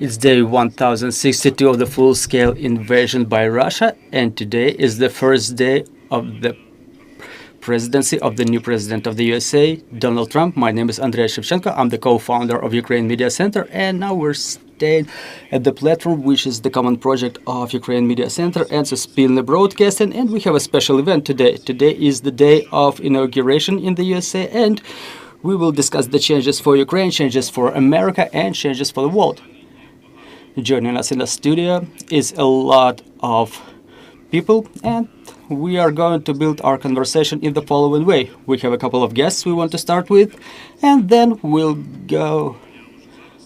It's day 1062 of the full-scale invasion by Russia, and today is the first day of the presidency of the new president of the USA, Donald Trump. My name is Andrei Shevchenko. I'm the co-founder of Ukraine Media Center, and now we're staying at the platform, which is the common project of Ukraine Media Center and Suspilne Broadcasting, and we have a special event today. Today is the day of inauguration in the USA, and we will discuss the changes for Ukraine, changes for America, and changes for the world. Joining us in the studio is a lot of people, and we are going to build our conversation in the following way. We have a couple of guests we want to start with, and then we'll go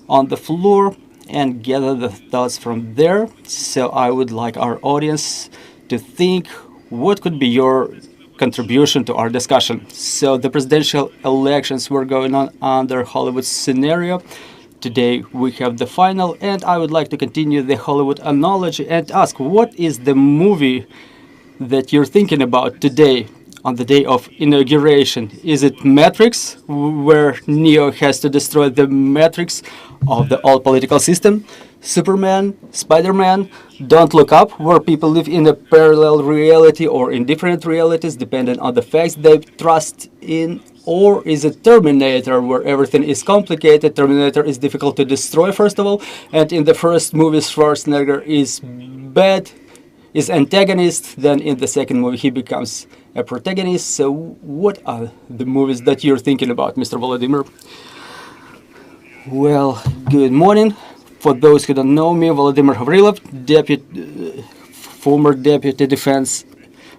on the floor and gather the thoughts from there. So I would like our audience to think what could be your contribution to our discussion. So the presidential elections were going on under Hollywood scenario. Today we have the final, and I would like to continue the Hollywood analogy and ask, what is the movie that you're thinking about today on the day of inauguration? Is it Matrix, where Neo has to destroy the matrix of the old political system? Superman, Spider-Man, Don't Look Up, where people live in a parallel reality or in different realities depending on the facts they trust in? Or is it Terminator, where everything is complicated? Terminator is difficult to destroy, first of all, and in the first movie Schwarzenegger is bad, is antagonist, then in the second movie he becomes a protagonist. So what are the movies that you're thinking about, Mr. Volodymyr? Well, good morning. For those who don't know me, Volodymyr Havrylov, former Deputy Defense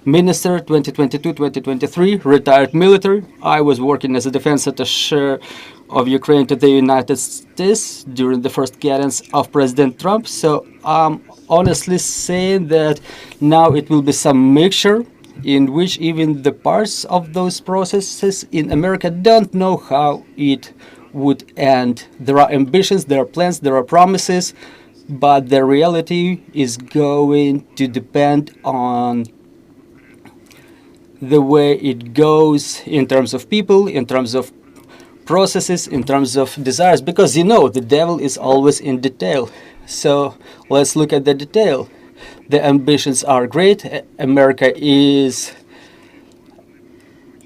Minister, 2022-2023, retired military. I was working as a defense attaché of Ukraine to the United States during the first cadence of President Trump. So I'm honestly saying that now it will be some mixture in which even the parts of those processes in America don't know how it would end. There are ambitions, there are plans, there are promises, but the reality is going to depend on the way it goes in terms of people, in terms of processes, in terms of desires, because you know the devil is always in detail. So let's look at the detail. The ambitions are great. America is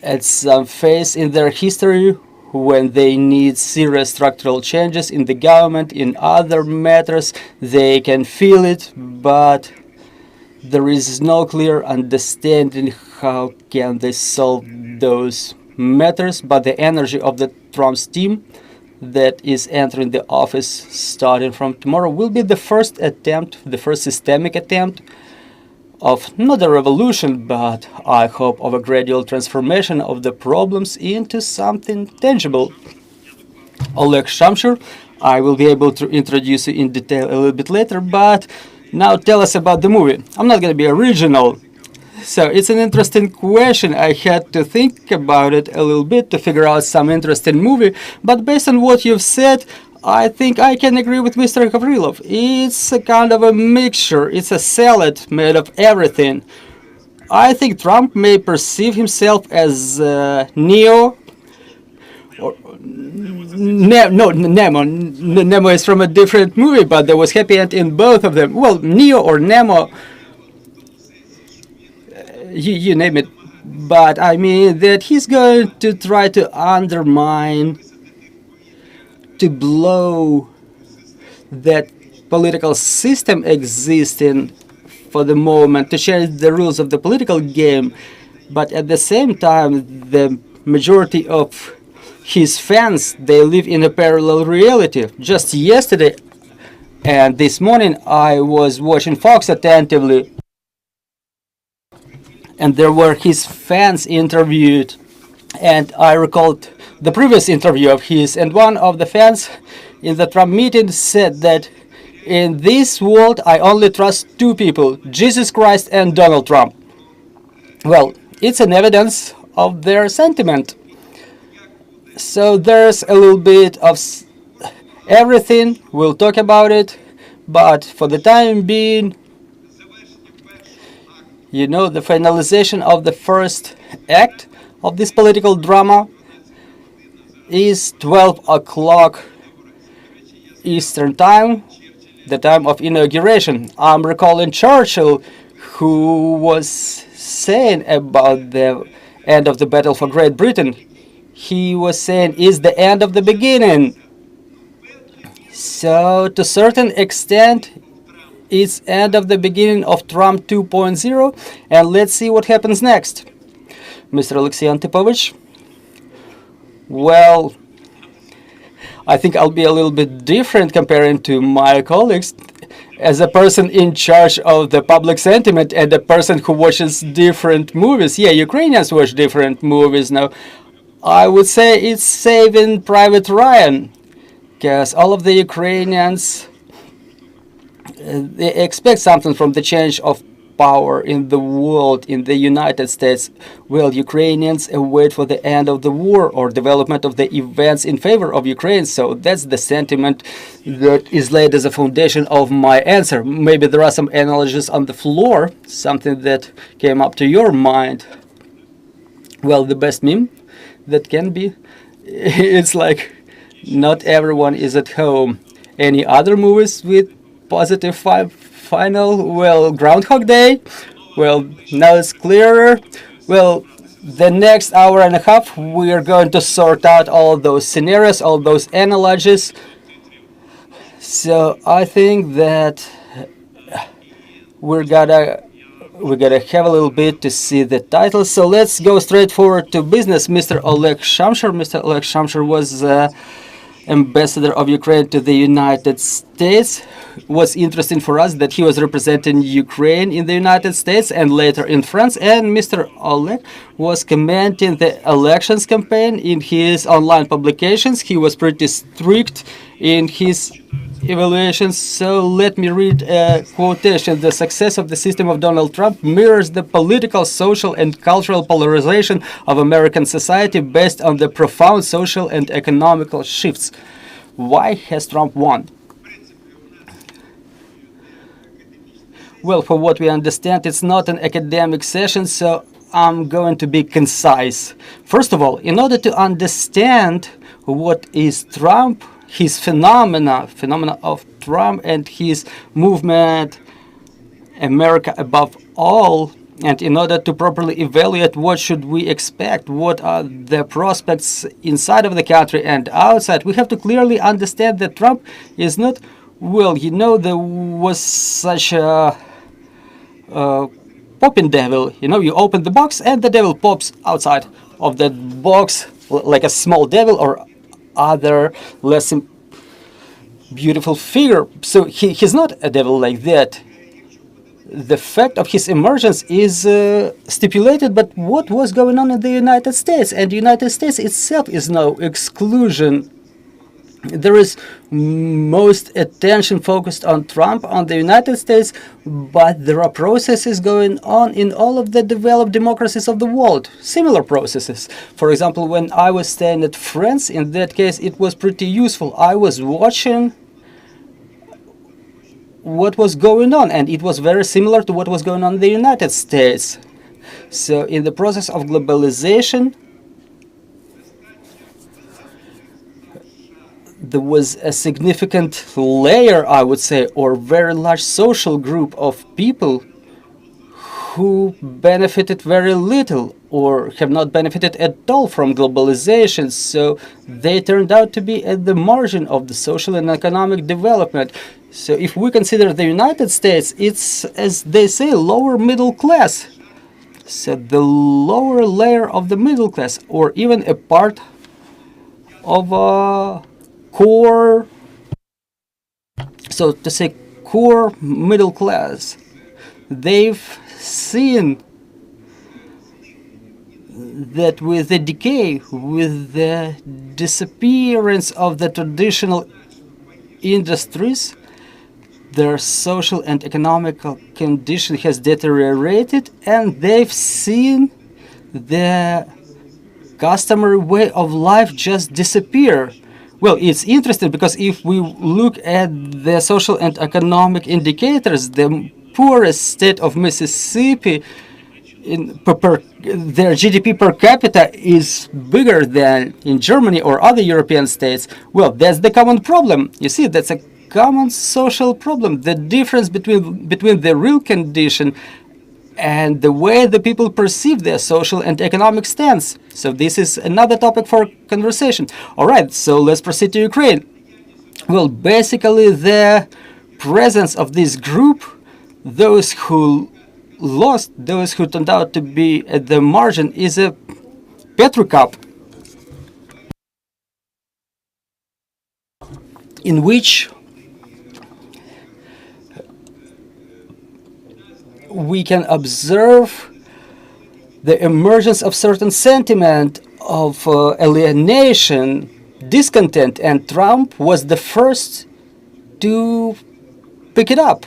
at some phase in their history when they need serious structural changes in the government, in other matters. They can feel it, but there is no clear understanding how can they solve those matters. But the energy of the Trump's team that is entering the office starting from tomorrow will be the first attempt, the first systemic attempt of not a revolution, but I hope of a gradual transformation of the problems into something tangible. Oleh Shamshur, I will be able to introduce you in detail a little bit later, but now tell us about the movie. I'm not going to be original. So it's an interesting question. I had to think about it a little bit to figure out some interesting movie, but based on what you've said, I think I can agree with Mr. Havrylov. It's a kind of a mixture. It's a salad made of everything. I think Trump may perceive himself as Neo. Or, Nemo. Nemo is from a different movie, but there was happy end in both of them. Well, Neo or Nemo, you name it. But I mean that he's going to try to undermine, to blow that political system existing for the moment, to change the rules of the political game. But at the same time, the majority of his fans, they live in a parallel reality. Just yesterday and this morning, I was watching Fox attentively, and there were his fans interviewed, and I recalled the previous interview of his, and one of the fans in the Trump meeting said that in this world I only trust two people, Jesus Christ and Donald Trump. Well, it's an evidence of their sentiment. So there's a little bit of everything, we'll talk about it, but for the time being, you know, the finalization of the first act of this political drama is 12 o'clock Eastern Time, the time of inauguration. I'm recalling Churchill, who was saying about the end of the battle for Great Britain. He was saying, "Is the end of the beginning." So, to a certain extent, it's end of the beginning of Trump 2.0, and let's see what happens next. Mr. Oleksii Antypovych. Well, I think I'll be a little bit different comparing to my colleagues. As a person in charge of the public sentiment and a person who watches different movies, yeah, Ukrainians watch different movies now. I would say it's Saving Private Ryan, because all of the Ukrainians they expect something from the change of power in the world, in the United States. Well, Ukrainians wait for the end of the war or development of the events in favor of Ukraine. So that's the sentiment that is laid as a foundation of my answer. Maybe there are some analogies on the floor, something that came up to your mind. Well, the best meme that can be, it's like not everyone is at home. Any other movies with positive final? Well, Groundhog Day. Well, now it's clearer. Well, the next hour and a half we are going to sort out all those scenarios, all those analogies. So I think that we're gonna have a little bit to see the title. So let's go straight forward to business. Mr. Shamshur. Mr. Shamshur was ambassador of Ukraine to the United States. Was interesting for us that he was representing Ukraine in the United States and later in France. And Mr. Oleh was commenting the elections campaign in his online publications. He was pretty strict in his evaluations. So let me read a quotation. The success of the system of Donald Trump mirrors the political, social, and cultural polarization of American society based on the profound social and economical shifts. Why has Trump won? Well, for what we understand, it's not an academic session, so I'm going to be concise. First of all, in order to understand what is Trump, his phenomena of Trump and his movement, America above all, and in order to properly evaluate what should we expect, what are the prospects inside of the country and outside, we have to clearly understand that Trump is not, well, there was such a popping devil. You open the box and the devil pops outside of that box like a small devil or other less beautiful figure. So he's not a devil like that. The fact of his emergence is stipulated, but what was going on in the United States? And the United States itself is no exclusion. There is most attention focused on Trump, on the United States, but there are processes going on in all of the developed democracies of the world, similar processes. For example, when I was staying at France, in that case, it was pretty useful. I was watching what was going on, and it was very similar to what was going on in the United States. So in the process of globalization, there was a significant layer, I would say, or very large social group of people who benefited very little or have not benefited at all from globalization. So they turned out to be at the margin of the social and economic development. So if we consider the United States, it's, as they say, lower middle class. So the lower layer of the middle class, or even a part of a core, so to say, core middle class, they've seen that with the decay, with the disappearance of the traditional industries, their social and economical condition has deteriorated, and they've seen the customary way of life just disappear. Well, it's interesting because if we look at the social and economic indicators, the poorest state of Mississippi, their GDP per capita is bigger than in Germany or other European states. Well, that's the common problem. You see, that's a common social problem, the difference between the real condition and the way the people perceive their social and economic stance. So this is another topic for conversation. All right, so let's proceed to Ukraine. Well, basically the presence of this group, those who lost, those who turned out to be at the margin, is a Petri cup in which we can observe the emergence of certain sentiment of alienation, discontent, and Trump was the first to pick it up.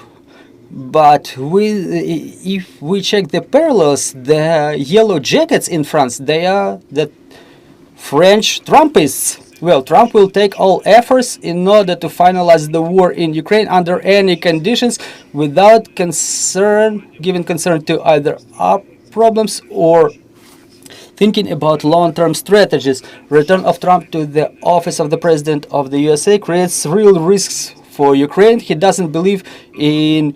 But if we check the parallels, the yellow jackets in France, they are the French Trumpists. Well, Trump will take all efforts in order to finalize the war in Ukraine under any conditions without giving concern to either our problems or thinking about long-term strategies. Return of Trump to the office of the President of the USA creates real risks for Ukraine. He doesn't believe in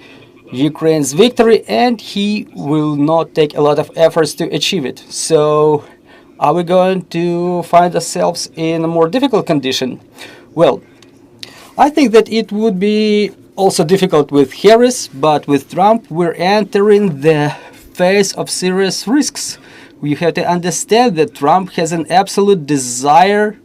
Ukraine's victory and he will not take a lot of efforts to achieve it. So are we going to find ourselves in a more difficult condition? Well, I think that it would be also difficult with Harris, but with Trump we're entering the phase of serious risks. We have to understand that Trump has an absolute desire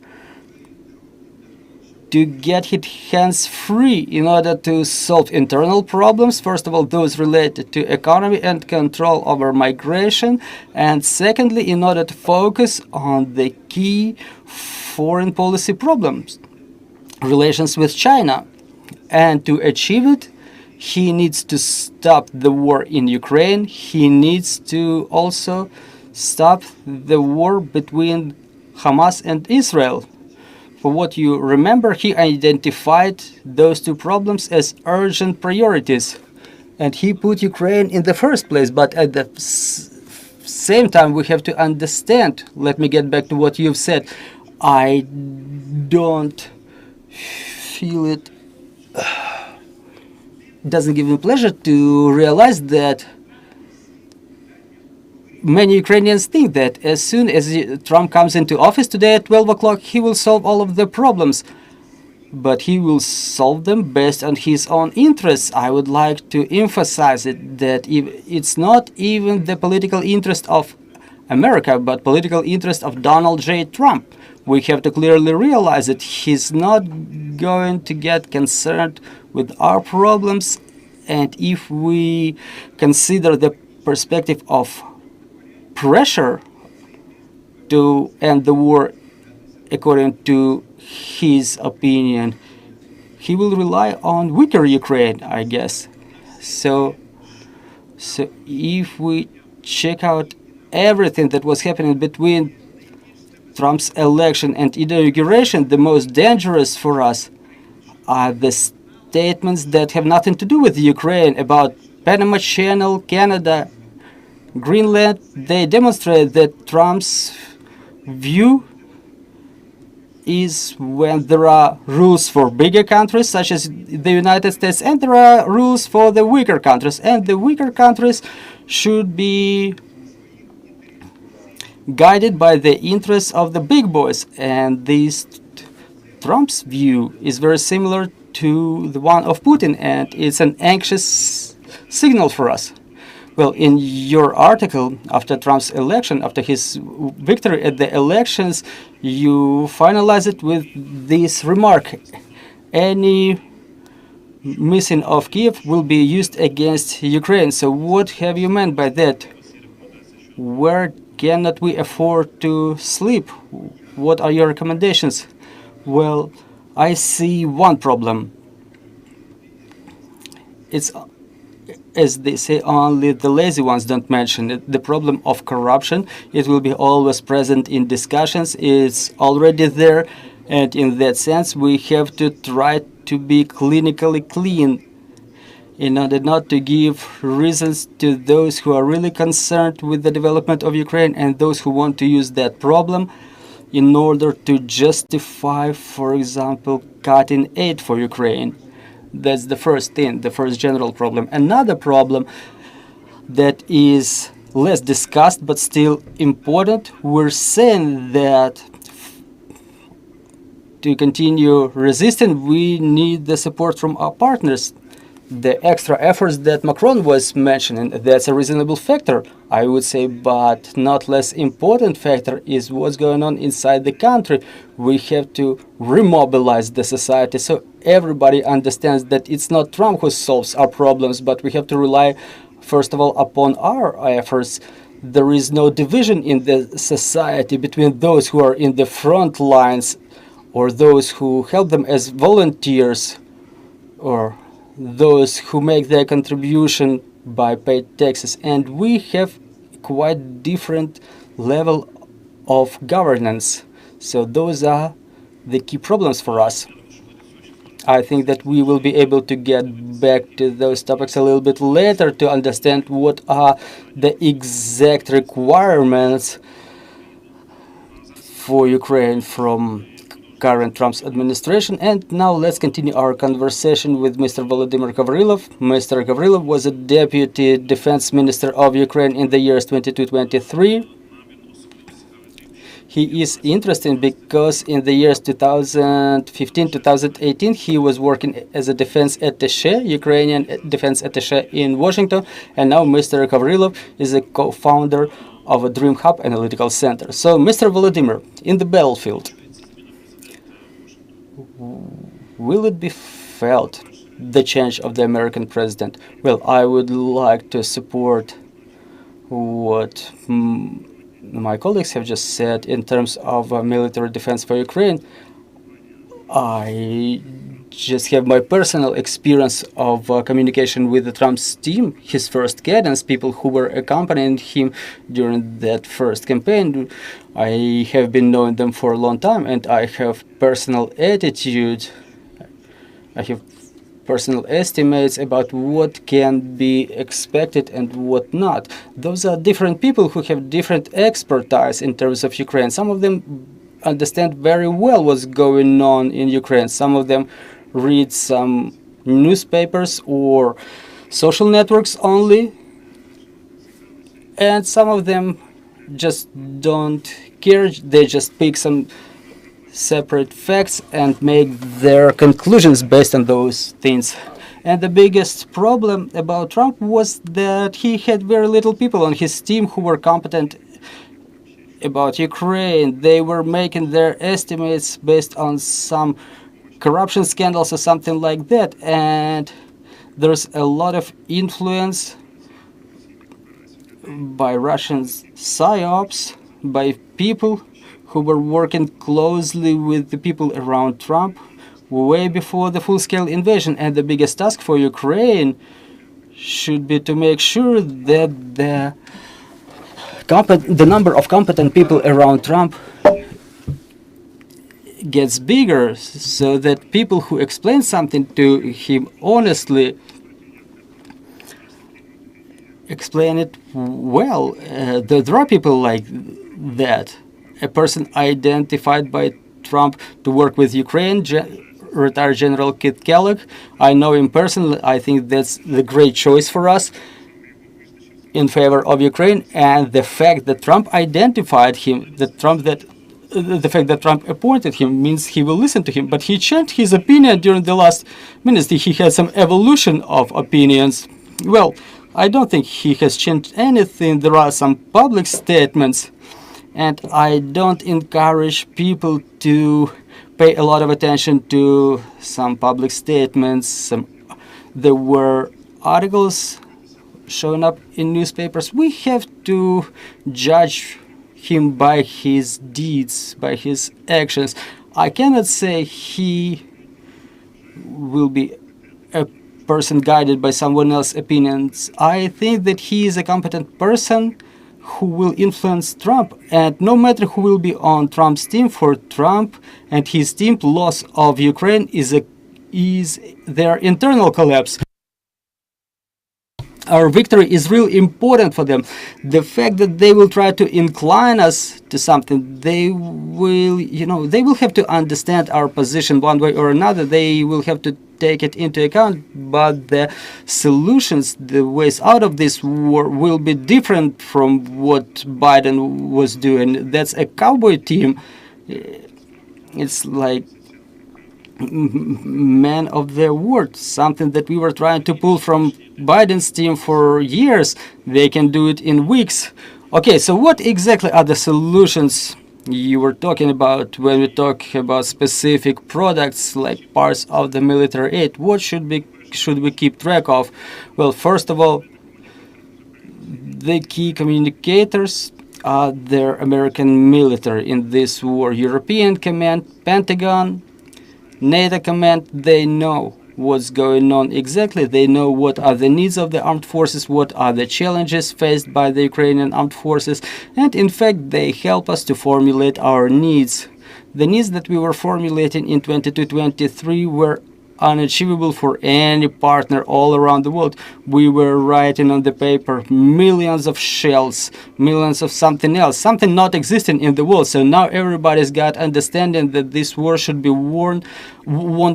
to get his hands free in order to solve internal problems. First of all, those related to economy and control over migration. And secondly, in order to focus on the key foreign policy problems, relations with China. And to achieve it, he needs to stop the war in Ukraine. He needs to also stop the war between Hamas and Israel. For what you remember, he identified those two problems as urgent priorities. And he put Ukraine in the first place. But at the same time, we have to understand, let me get back to what you've said. I don't feel it. It doesn't give me pleasure to realize that many Ukrainians think that as soon as Trump comes into office today at 12 o'clock, he will solve all of the problems. But he will solve them based on his own interests. I would like to emphasize it that it's not even the political interest of America, but political interest of Donald J. Trump. We have to clearly realize that he's not going to get concerned with our problems. And if we consider the perspective of pressure to end the war, according to his opinion, he will rely on weaker Ukraine, I guess. So if we check out everything that was happening between Trump's election and inauguration, the most dangerous for us are the statements that have nothing to do with Ukraine about Panama Channel, Canada, Greenland. They demonstrate that Trump's view is when there are rules for bigger countries such as the United States and there are rules for the weaker countries, and the weaker countries should be guided by the interests of the big boys. And this Trump's view is very similar to the one of Putin, and it's an anxious signal for us. Well, in your article, after Trump's election, after his victory at the elections, you finalize it with this remark: any missing of Kyiv will be used against Ukraine. So what have you meant by that? Where cannot we afford to sleep? What are your recommendations? Well, I see one problem. It's, as they say, only the lazy ones don't mention it. The problem of corruption. It will be always present in discussions. It's already there. And in that sense, we have to try to be clinically clean in order not to give reasons to those who are really concerned with the development of Ukraine and those who want to use that problem in order to justify, for example, cutting aid for Ukraine. That's the first thing, the first general problem. Another problem that is less discussed but still important, we're saying that to continue resisting, we need the support from our partners. The extra efforts that Macron was mentioning, that's a reasonable factor, I would say, but not less important factor is what's going on inside the country. We have to remobilize the society so everybody understands that it's not Trump who solves our problems, but we have to rely, first of all, upon our efforts. There is no division in the society between those who are in the front lines or those who help them as volunteers or those who make their contribution by paid taxes, and we have quite different level of governance. So those are the key problems for us. I think that we will be able to get back to those topics a little bit later to understand what are the exact requirements for Ukraine from current Trump's administration. And now let's continue our conversation with Mr. Volodymyr Havrylov. Mr. Havrylov was a deputy defense minister of Ukraine in the years 22-23. He is interesting because in the years 2015-2018 he was working as a defense attaché, Ukrainian defense attaché in Washington, and now Mr. Havrylov is a co-founder of a Dream Hub Analytical Center. So, Mr. Volodymyr, in the battlefield, will it be felt, the change of the American president? Well, I would like to support what my colleagues have just said in terms of military defense for Ukraine. I just have my personal experience of communication with the Trump's team, his first cadence, people who were accompanying him during that first campaign. I have been knowing them for a long time, and I have personal attitude. I have personal estimates about what can be expected and what not. Those are different people who have different expertise in terms of Ukraine. Some of them understand very well what's going on in Ukraine. Some of them read some newspapers or social networks only, and some of them just don't care. They just pick some separate facts and make their conclusions based on those things. And the biggest problem about Trump was that he had very little people on his team who were competent about Ukraine. They were making their estimates based on some corruption scandals or something like that, and there's a lot of influence by Russian psyops, by people who were working closely with the people around Trump way before the full-scale invasion. And the biggest task for Ukraine should be to make sure that the number of competent people around Trump gets bigger, so that people who explain something to him honestly explain it well. There are people like that. A person identified by Trump to work with Ukraine, retired General Kit Kellogg. I know him personally. I think that's the great choice for us in favor of Ukraine. And the fact that Trump identified him, the fact that Trump appointed him means he will listen to him. But he changed his opinion during the last minutes. He had some evolution of opinions. Well, I don't think he has changed anything. There are some public statements, and I don't encourage people to pay a lot of attention to some public statements. There were articles showing up in newspapers. We have to judge him by his deeds, by his actions. I cannot say he will be a person guided by someone else's opinions. I think that he is a competent person who will influence Trump, and no matter who will be on Trump's team, for Trump and his team, loss of Ukraine is their internal collapse. our victory is really important for them. The fact that they will try to incline us to something, they will, they will have to understand our position one way or another. They will have to take it into account, but the solutions, the ways out of this war will be different from what Biden was doing. That's a cowboy team. It's like man of their word, something that we were trying to pull from Biden's team for years. They can do it in weeks. Okay, so what exactly are the solutions you were talking about when we talk about specific products like parts of the military aid? What should we keep track of? Well, first of all, the key communicators are the American military in this war. European Command, Pentagon, NATO Command, they know what's going on exactly. They know what are the needs of the armed forces, what are the challenges faced by the Ukrainian armed forces, and in fact they help us to formulate our needs. The needs that we were formulating in 22-23 were unachievable for any partner all around the world. We were writing on the paper millions of shells, millions of something else, something not existing in the world. So now everybody's got understanding that this war should be won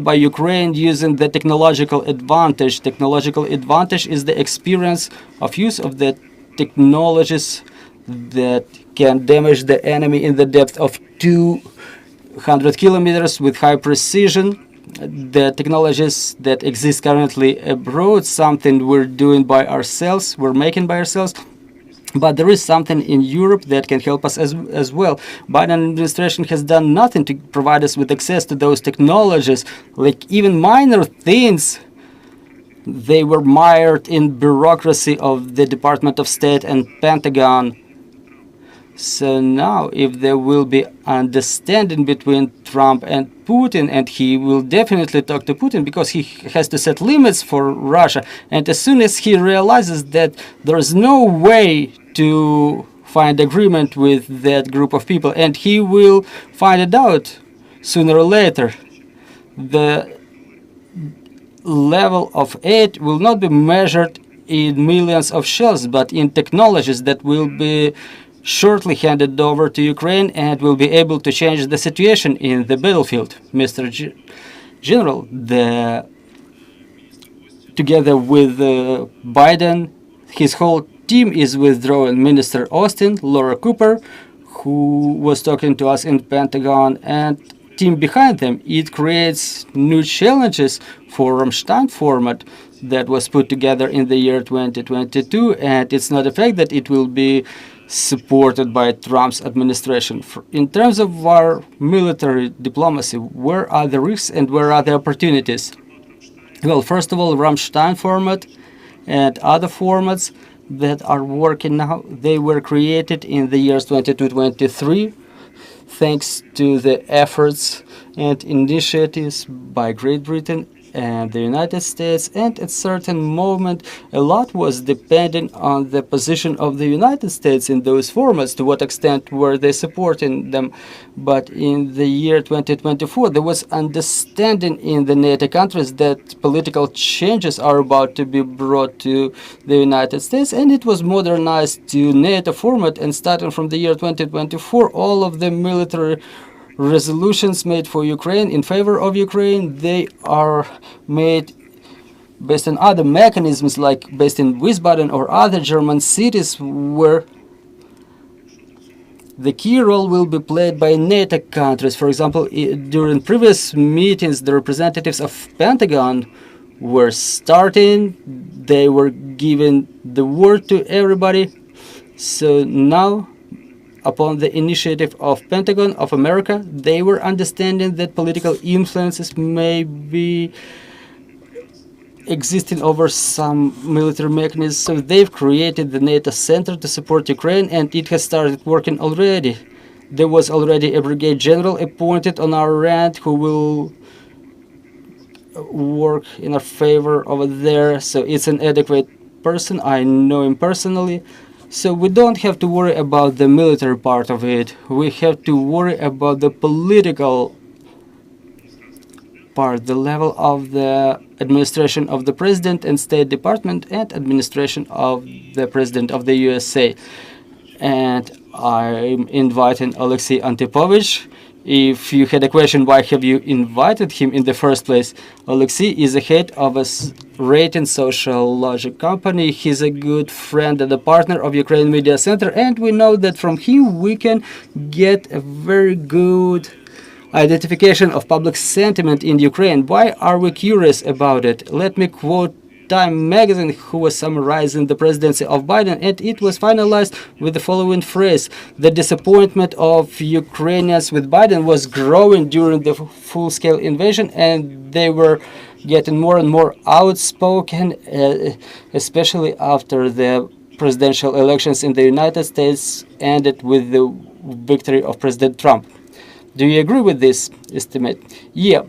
by Ukraine using the technological advantage. Technological advantage is the experience of use of the technologies that can damage the enemy in the depth of 200 kilometers with high precision. The technologies that exist currently abroad, something we're doing by ourselves, we're making by ourselves, but there is something in Europe that can help us as well. Biden administration has done nothing to provide us with access to those technologies, like even minor things. They were mired in bureaucracy of the Department of State and Pentagon. So now, if there will be understanding between Trump and Putin, and he will definitely talk to Putin because he has to set limits for Russia, and as soon as he realizes that there is no way to find agreement with that group of people, and he will find it out sooner or later, the level of aid will not be measured in millions of shells, but in technologies that will be shortly handed over to Ukraine and will be able to change the situation in the battlefield. Mr. General, together with Biden, his whole team is withdrawing. Minister Austin, Laura Cooper, who was talking to us in Pentagon, and team behind them. It creates new challenges for Ramstein format that was put together in the year 2022, and it's not a fact that it will be supported by Trump's administration. In terms of our military diplomacy, where are the risks and where are the opportunities? Well, first of all, Ramstein format and other formats that are working now, they were created in the years 22-23 thanks to the efforts and initiatives by Great Britain and the United States, and at certain moment a lot was dependent on the position of the United States in those formats, to what extent were they supporting them. But in the year 2024 there was understanding in the NATO countries that political changes are about to be brought to the United States, and it was modernized to NATO format, and starting from the year 2024 all of the military resolutions made for Ukraine, in favor of Ukraine, they are made based on other mechanisms, like based in Wiesbaden or other German cities, where the key role will be played by NATO countries. For example, during previous meetings, the representatives of Pentagon were starting, they were giving the word to everybody. So now, upon the initiative of Pentagon of America, they were understanding that political influences may be existing over some military mechanisms. So they've created the NATO Center to support Ukraine, and it has started working already. There was already a brigade general appointed on our end who will work in our favor over there. So it's an adequate person. I know him personally. So we don't have to worry about the military part of it. We have to worry about the political part, the level of the administration of the President and State Department and administration of the President of the USA. And I'm inviting Oleksii Antypovych. If you had a question, why have you invited him in the first place? Oleksii is the head of a rating Sociological company. He's a good friend and a partner of Ukrainian Media Center, and we know that from him we can get a very good identification of public sentiment in Ukraine. Why are we curious about it? Let me quote Time magazine, who was summarizing the presidency of Biden, and it was finalized with the following phrase: the disappointment of Ukrainians with Biden was growing during the full-scale invasion, and they were getting more and more outspoken, especially after the presidential elections in the United States ended with the victory of President Trump. Do you agree with this estimate? Yeah.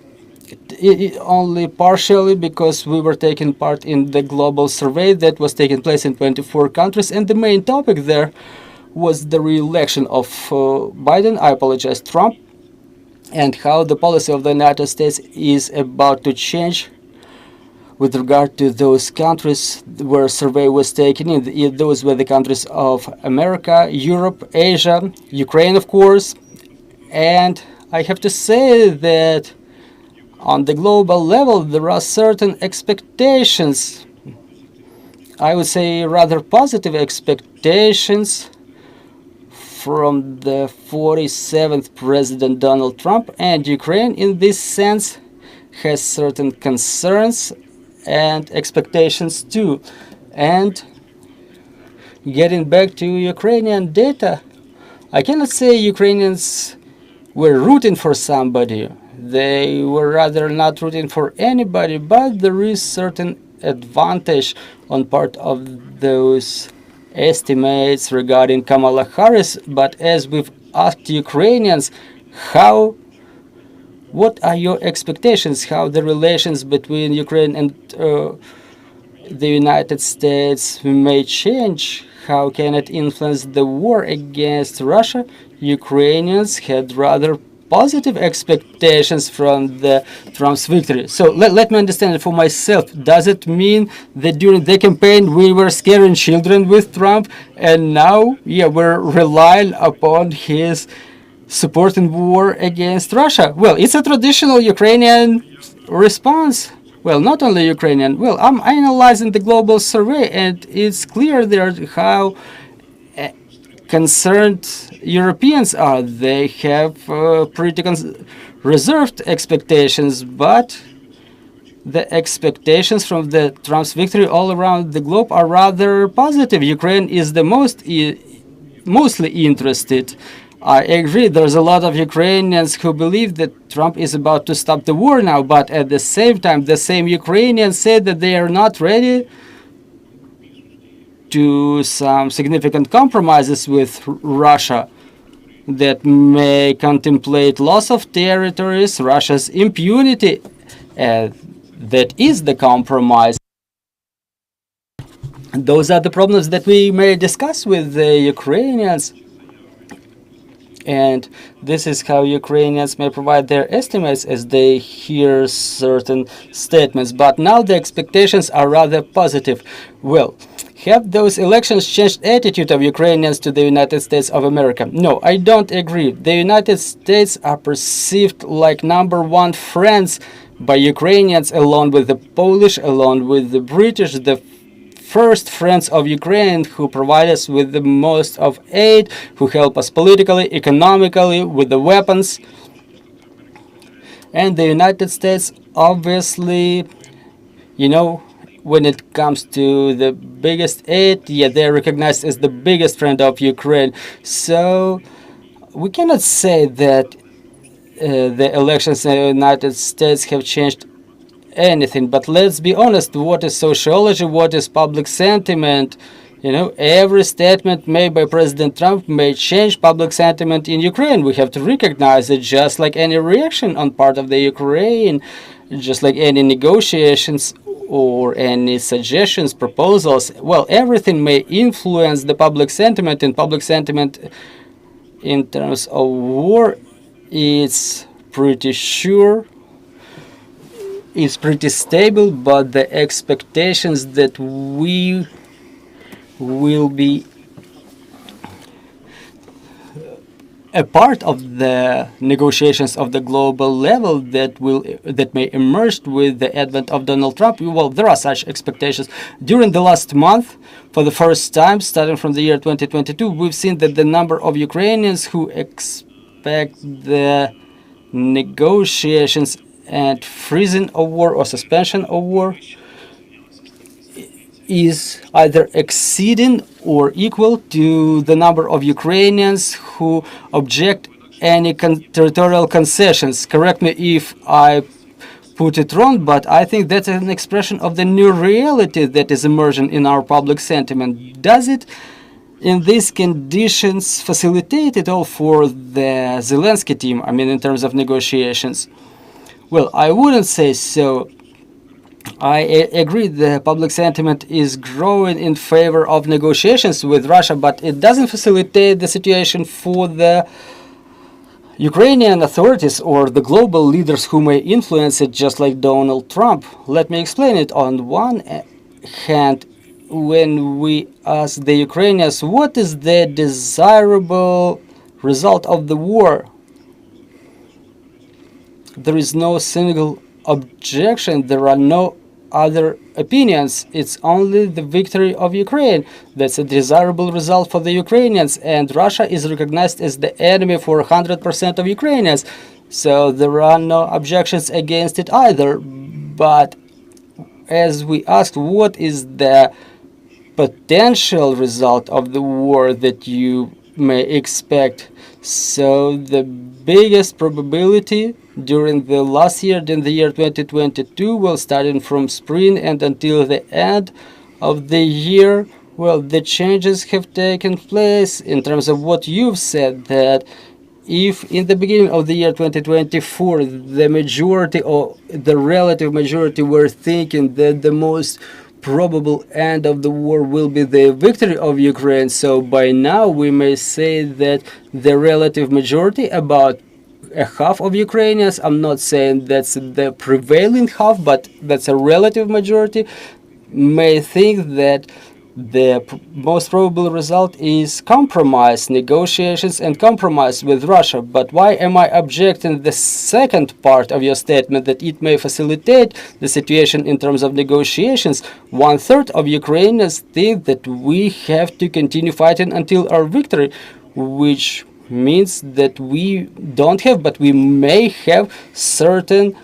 Only partially, because we were taking part in the global survey that was taking place in 24 countries, and the main topic there was the re-election of Biden, I apologize, Trump, and how the policy of the United States is about to change with regard to those countries where survey was taken in. Those were the countries of America, Europe, Asia, Ukraine, of course, and I have to say that on the global level, there are certain expectations, I would say rather positive expectations, from the 47th President Donald Trump, and Ukraine in this sense has certain concerns and expectations too. And getting back to Ukrainian data, I cannot say Ukrainians were rooting for somebody. They were rather not rooting for anybody, but there is certain advantage on part of those estimates regarding Kamala Harris. But as we've asked Ukrainians, what are your expectations? How the relations between Ukraine and the United States may change? How can it influence the war against Russia? Ukrainians had rather positive expectations from the Trump's victory. So let me understand it for myself. Does it mean that during the campaign we were scaring children with Trump, and now, we're relying upon his support in war against Russia? Well, it's a traditional Ukrainian response. Well, not only Ukrainian. Well, I'm analyzing the global survey, and it's clear there how concerned Europeans are. They have pretty reserved expectations, but the expectations from the Trump's victory all around the globe are rather positive. Ukraine is the mostly interested. I agree, there's a lot of Ukrainians who believe that Trump is about to stop the war now, but at the same time, the same Ukrainians say that they are not ready to some significant compromises with Russia that may contemplate loss of territories, Russia's impunity. That is the compromise. Those are the problems that we may discuss with the Ukrainians. And this is how Ukrainians may provide their estimates as they hear certain statements. But now the expectations are rather positive. Well, have those elections changed attitude of Ukrainians to the United States of America? No, I don't agree. The United States are perceived like #1 friends by Ukrainians, along with the Polish, along with the British, the first friends of Ukraine, who provide us with the most of aid, who help us politically, economically, with the weapons. And the United States, obviously, when it comes to the biggest aid, they're recognized as the biggest friend of Ukraine. So we cannot say that the elections in the United States have changed anything. But let's be honest, what is sociology, what is public sentiment? Every statement made by President Trump may change public sentiment in Ukraine. We have to recognize it, just like any reaction on part of the Ukraine, just like any negotiations or any suggestions, proposals. Well, everything may influence the public sentiment, and public sentiment in terms of war, it's pretty sure is pretty stable, but the expectations that we will be a part of the negotiations of the global level that may emerge with the advent of Donald Trump. Well, there are such expectations. During the last month, for the first time, starting from the year 2022, we've seen that the number of Ukrainians who expect the negotiations and freezing of war or suspension of war is either exceeding or equal to the number of Ukrainians who object any territorial concessions. Correct me if I put it wrong, but I think that's an expression of the new reality that is emerging in our public sentiment. Does it, in these conditions, facilitate it all for the Zelensky team, I mean, in terms of negotiations? Well, I wouldn't say so. I agree the public sentiment is growing in favor of negotiations with Russia, but it doesn't facilitate the situation for the Ukrainian authorities or the global leaders who may influence it, just like Donald Trump. Let me explain it. On one hand, when we ask the Ukrainians what is the desirable result of the war, there is no single objection, there are no other opinions. It's only the victory of Ukraine. That's a desirable result for the Ukrainians, and Russia is recognized as the enemy for 100% of Ukrainians. So there are no objections against it either. But as we asked, what is the potential result of the war that you may expect? So the biggest probability during the last year, during the year 2022, well, starting from spring and until the end of the year, well, the changes have taken place in terms of what you've said, that if in the beginning of the year 2024, the majority or the relative majority were thinking that the most probable end of the war will be the victory of Ukraine, so by now we may say that the relative majority, about a half of Ukrainians, I'm not saying that's the prevailing half, but that's a relative majority, may think that the most probable result is compromise, negotiations and compromise with Russia. But why am I objecting the second part of your statement, that it may facilitate the situation in terms of negotiations? 1/3 of Ukrainians think that we have to continue fighting until our victory, which means that we don't have, but we may have certain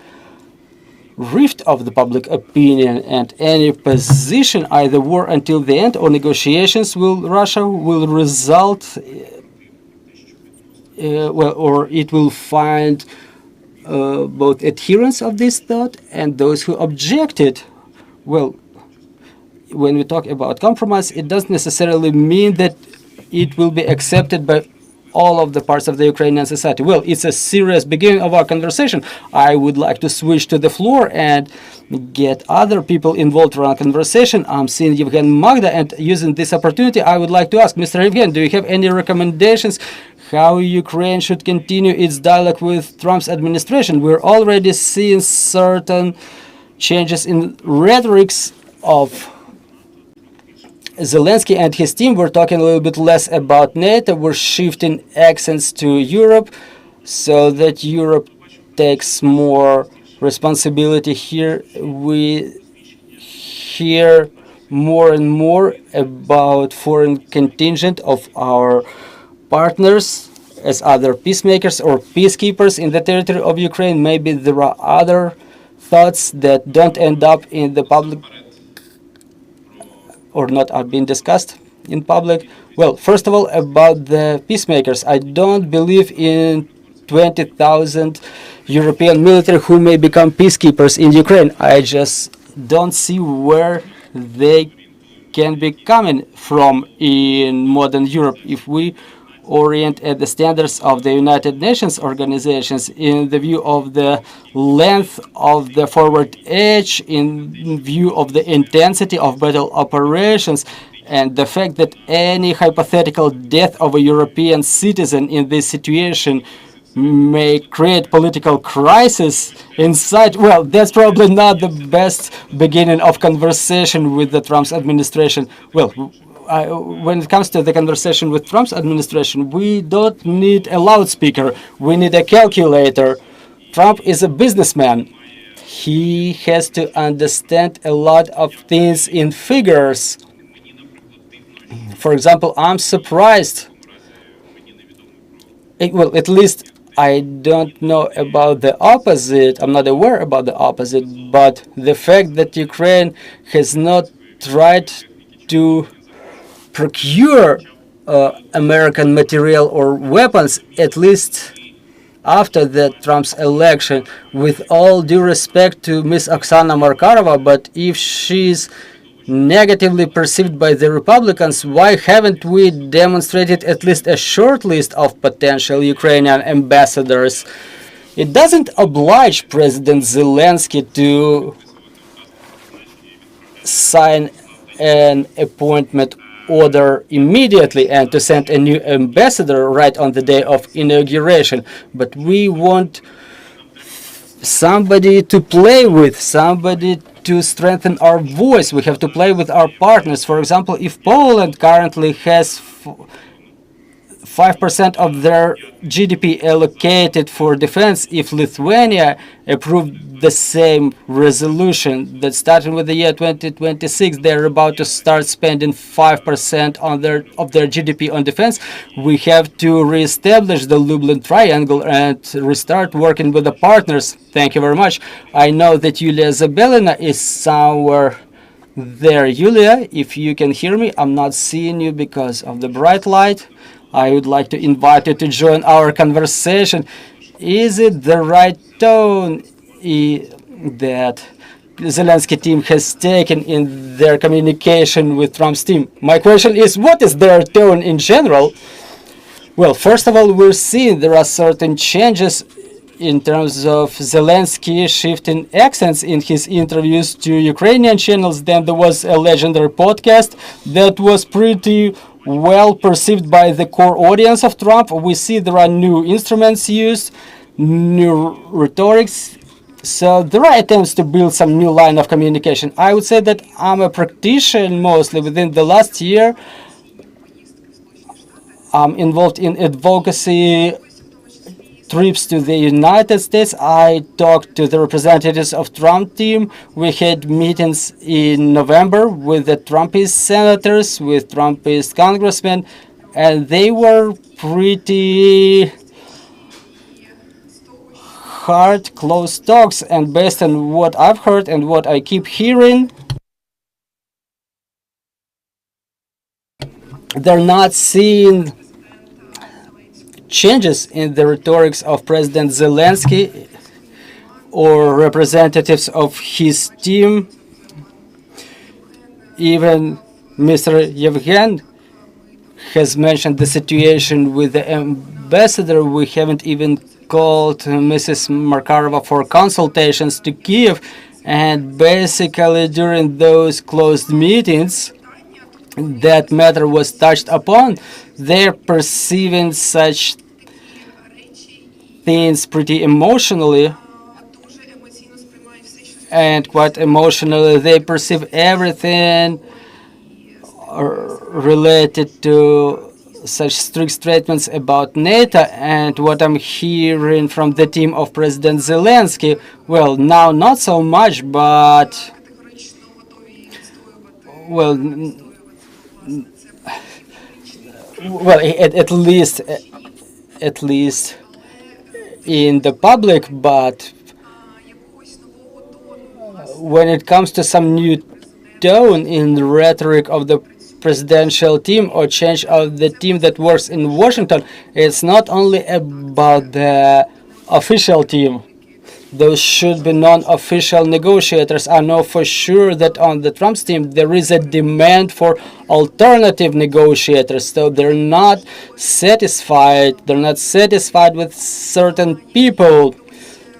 rift of the public opinion, and any position, either war until the end or negotiations with Russia, will result, or it will find both adherents of this thought and those who object it. Well, when we talk about compromise, it doesn't necessarily mean that it will be accepted by all of the parts of the Ukrainian society. Well, it's a serious beginning of our conversation. I would like to switch to the floor and get other people involved around conversation. I'm seeing Yevhen Mahda, and using this opportunity, I would like to ask Mr. Yevhen, do you have any recommendations how Ukraine should continue its dialogue with Trump's administration? We're already seeing certain changes in rhetorics of Zelensky and his team. We're talking a little bit less about NATO. We're shifting accents to Europe so that Europe takes more responsibility here. We hear more and more about foreign contingent of our partners as other peacemakers or peacekeepers in the territory of Ukraine. Maybe there are other thoughts that don't end up in the public or not are being discussed in public. Well, first of all, about the peacemakers, I don't believe in 20,000 European military who may become peacekeepers in Ukraine. I just don't see where they can be coming from in modern Europe. If we orient at the standards of the United Nations organizations, in the view of the length of the forward edge, in view of the intensity of battle operations, and the fact that any hypothetical death of a European citizen in this situation may create political crisis inside. Well, that's probably not the best beginning of conversation with the Trump's administration. Well, when it comes to the conversation with Trump's administration, we don't need a loudspeaker. We need a calculator. Trump is a businessman. He has to understand a lot of things in figures. For example, I'm surprised. Well, at least I don't know about the opposite. I'm not aware about the opposite. But the fact that Ukraine has not tried to procure American material or weapons, at least after the Trump's election, with all due respect to Ms. Oksana Markarova, but if she's negatively perceived by the Republicans, why haven't we demonstrated at least a short list of potential Ukrainian ambassadors? It doesn't oblige President Zelensky to sign an appointment order immediately and to send a new ambassador right on the day of inauguration. But we want somebody to play with, somebody to strengthen our voice. We have to play with our partners. For example, if Poland currently has 5% of their GDP allocated for defense, if Lithuania approved the same resolution that starting with the year 2026, they're about to start spending 5% of their GDP on defense, we have to reestablish the Lublin Triangle and restart working with the partners. Thank you very much. I know that Yuliia Zabelina is somewhere there. Yuliia, if you can hear me, I'm not seeing you because of the bright light. I would like to invite you to join our conversation. Is it the right tone that Zelensky team has taken in their communication with Trump's team? My question is, what is their tone in general? Well, first of all, we're seeing there are certain changes in terms of Zelensky shifting accents in his interviews to Ukrainian channels. Then there was a legendary podcast that was pretty well perceived by the core audience of Trump. We see there are new instruments used, new rhetorics. So there are attempts to build some new line of communication. I would say that I'm a practitioner mostly. Within the last year, I'm involved in advocacy trips to the United States. I talked to the representatives of Trump team. We had meetings in November with the Trumpist senators, with Trumpist congressmen, and they were pretty hard, close talks. And based on what I've heard and what I keep hearing, they're not seeing changes in the rhetorics of President Zelensky or representatives of his team. Even Mr. Yevhen has mentioned the situation with the ambassador. We haven't even called Mrs. Markarova for consultations to Kyiv, and basically during those closed meetings that matter was touched upon. They're perceiving such things pretty emotionally, and quite emotionally they perceive everything related to such strict statements about NATO. And what I'm hearing from the team of President Zelensky, well, now not so much, but well, at least in the public. But when it comes to some new tone in the rhetoric of the presidential team or change of the team that works in Washington, it's not only about the official team. Those should be non-official negotiators. I know for sure that on the Trump's team there is a demand for alternative negotiators. So they're not satisfied. They're not satisfied with certain people.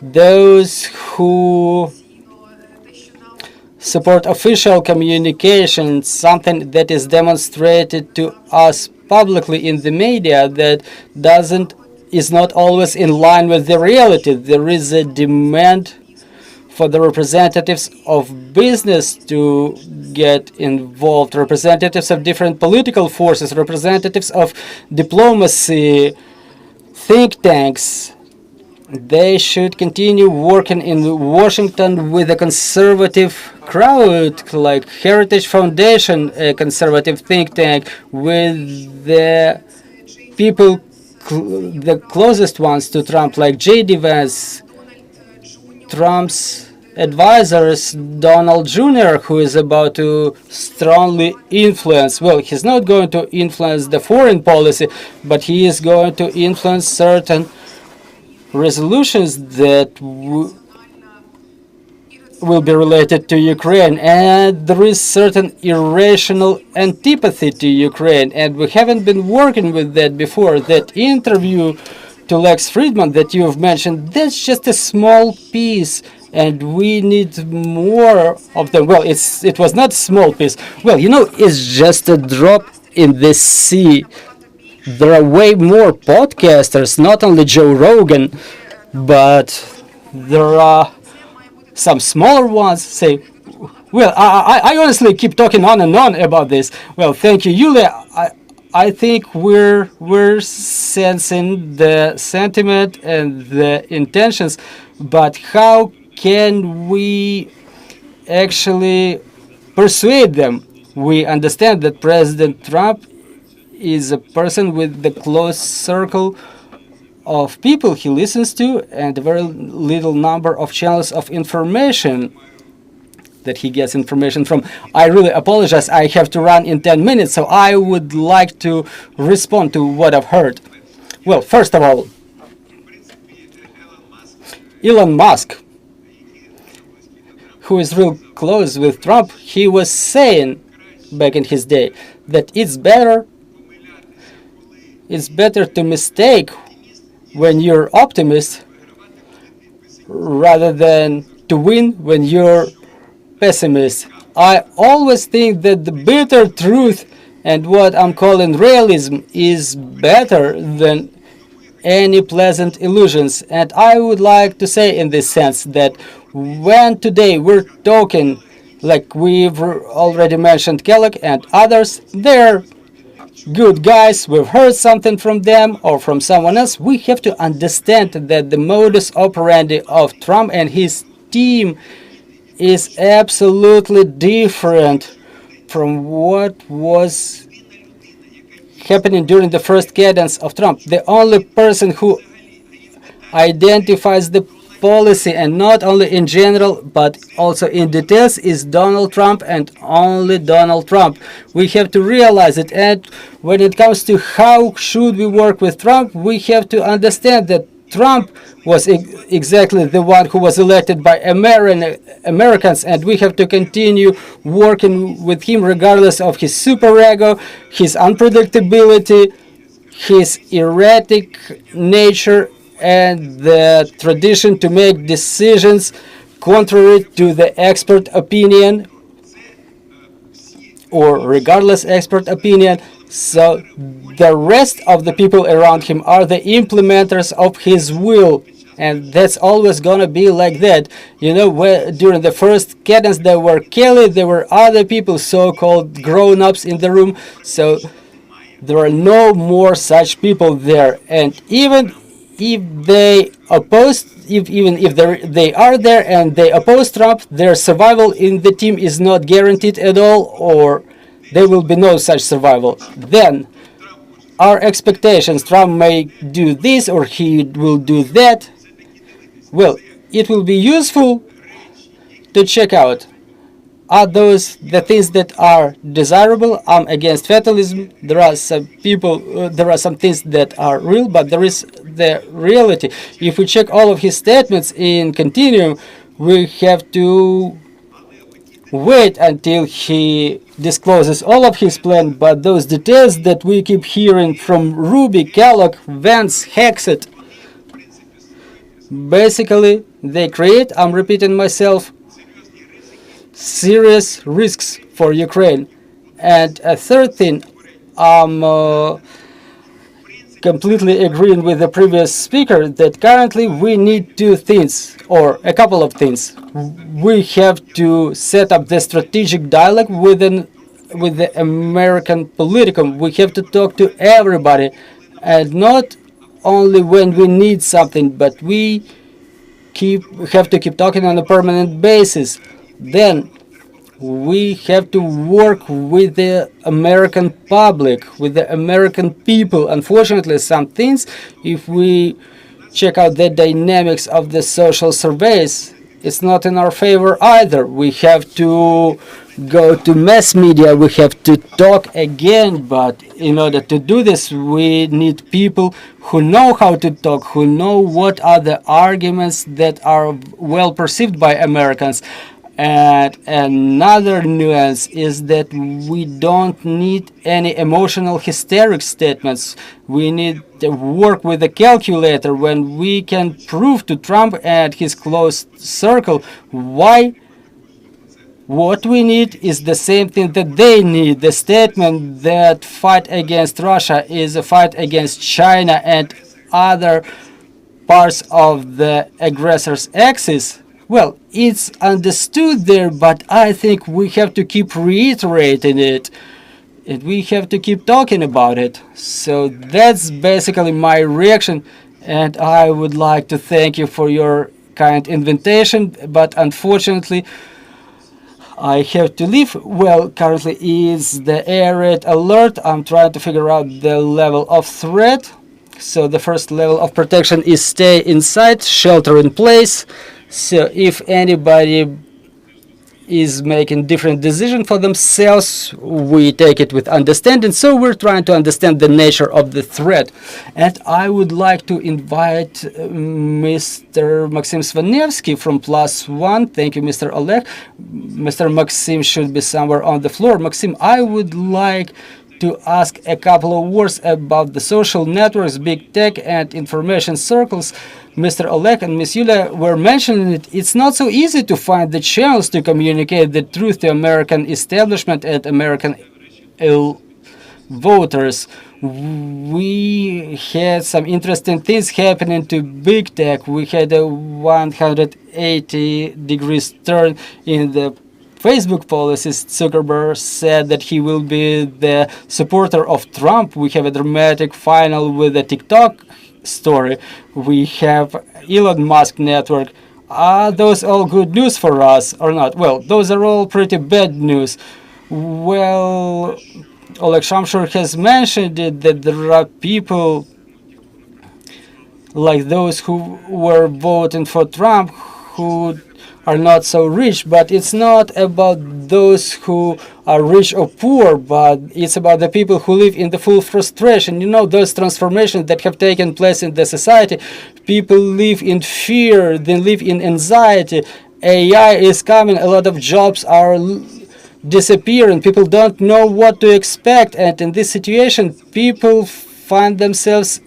Those who support official communication, something that is demonstrated to us publicly in the media that doesn't is not always in line with the reality. There is a demand for the representatives of business to get involved, representatives of different political forces, representatives of diplomacy, think tanks. They should continue working in Washington with a conservative crowd, like Heritage Foundation, a conservative think tank, with the people, the closest ones to Trump, like J.D. Vance, Trump's advisors, Donald Jr., who is about to strongly influence, well, he's not going to influence the foreign policy, but he is going to influence certain resolutions that will be related to Ukraine. And there is certain irrational antipathy to Ukraine, and we haven't been working with that before. That interview to Lex Friedman that you have mentioned, that's just a small piece, and we need more of them. Well, it was not a small piece. Well, it's just a drop in the sea. There are way more podcasters, not only Joe Rogan, but there are some smaller ones. Say, well, I honestly keep talking on and on about this. Well, thank you, Yuliia. I think we're sensing the sentiment and the intentions, but how can we actually persuade them? We understand that President Trump is a person with the close circle of people he listens to and a very little number of channels of information that he gets information from. I really apologize. I have to run in 10 minutes, so I would like to respond to what I've heard. Well, first of all, Elon Musk, who is real close with Trump, he was saying back in his day that it's better to mistake when you're optimist rather than to win when you're pessimist. I always think that the bitter truth and what I'm calling realism is better than any pleasant illusions. And I would like to say in this sense that when today we're talking, like we've already mentioned Kellogg and others, they're good guys, we've heard something from them or from someone else. We have to understand that the modus operandi of Trump and his team is absolutely different from what was happening during the first cadence of Trump. The only person who identifies the policy, and not only in general but also in details, is Donald Trump and only Donald Trump. We have to realize it, and when it comes to how should we work with Trump, we have to understand that Trump was exactly the one who was elected by Americans, and we have to continue working with him regardless of his superego, his unpredictability, his erratic nature, and the tradition to make decisions contrary to the expert opinion or regardless expert opinion. So the rest of the people around him are the implementers of his will, and that's always gonna be like that. During the first cadence there were Kelly, there were other people, so-called grown-ups in the room, so there are no more such people there. And even if they oppose, even if they are there and they oppose Trump, their survival in the team is not guaranteed at all, or there will be no such survival. Then our expectations, Trump may do this or he will do that. Well, it will be useful to check out, are those the things that are desirable? I'm against fatalism. There are some people, there are some things that are real, but there is the reality. If we check all of his statements in continuum, we have to wait until he discloses all of his plan, but those details that we keep hearing from Ruby, Kellogg, Vance, Hexet, basically they create, I'm repeating myself, serious risks for Ukraine. And a third thing I'm completely agreeing with the previous speaker that currently we need two things, or a couple of things. We have to set up the strategic dialogue with the American politicum. We have to talk to everybody, and not only when we need something, but we have to keep talking on a permanent basis. Then we have to work with the American public, with the American people. Unfortunately, some things, if we check out the dynamics of the social surveys, it's not in our favor either. We have to go to mass media, we have to talk again, but in order to do this, we need people who know how to talk, who know what are the arguments that are well perceived by Americans. And another nuance is that we don't need any emotional hysteric statements. We need to work with a calculator when we can prove to Trump and his close circle why what we need is the same thing that they need. The statement that fight against Russia is a fight against China and other parts of the aggressor's axis. Well, it's understood there, but I think we have to keep reiterating it. And we have to keep talking about it. So that's basically my reaction. And I would like to thank you for your kind invitation. But unfortunately, I have to leave. Well, currently is the air raid alert. I'm trying to figure out the level of threat. So the first level of protection is stay inside, shelter in place. So if anybody is making different decision for themselves, we take it with understanding. So we're trying to understand the nature of the threat. And I would like to invite Mr. Maxim Svanevsky from +1. Thank you, Mr. Oleh. Mr. Maxim should be somewhere on the floor. Maxim, I would like to ask a couple of words about the social networks, big tech, and information circles. Mr. Oleh and Ms. Yuliia were mentioning it. It's not so easy to find the channels to communicate the truth to American establishment and American voters. We had some interesting things happening to big tech. We had a 180 degrees turn in the Facebook policies. Zuckerberg said that he will be the supporter of Trump. We have a dramatic final with the TikTok story. We have Elon Musk network. Are those all good news for us or not? Well, those are all pretty bad news. Well, Shamshur has mentioned it, that there are people like those who were voting for Trump who are not so rich, but it's not about those who are rich or poor, but it's about the people who live in the full frustration. You know, those transformations that have taken place in the society, people live in fear, they live in anxiety. AI is coming, a lot of jobs are disappearing, people don't know what to expect, and in this situation, people find themselves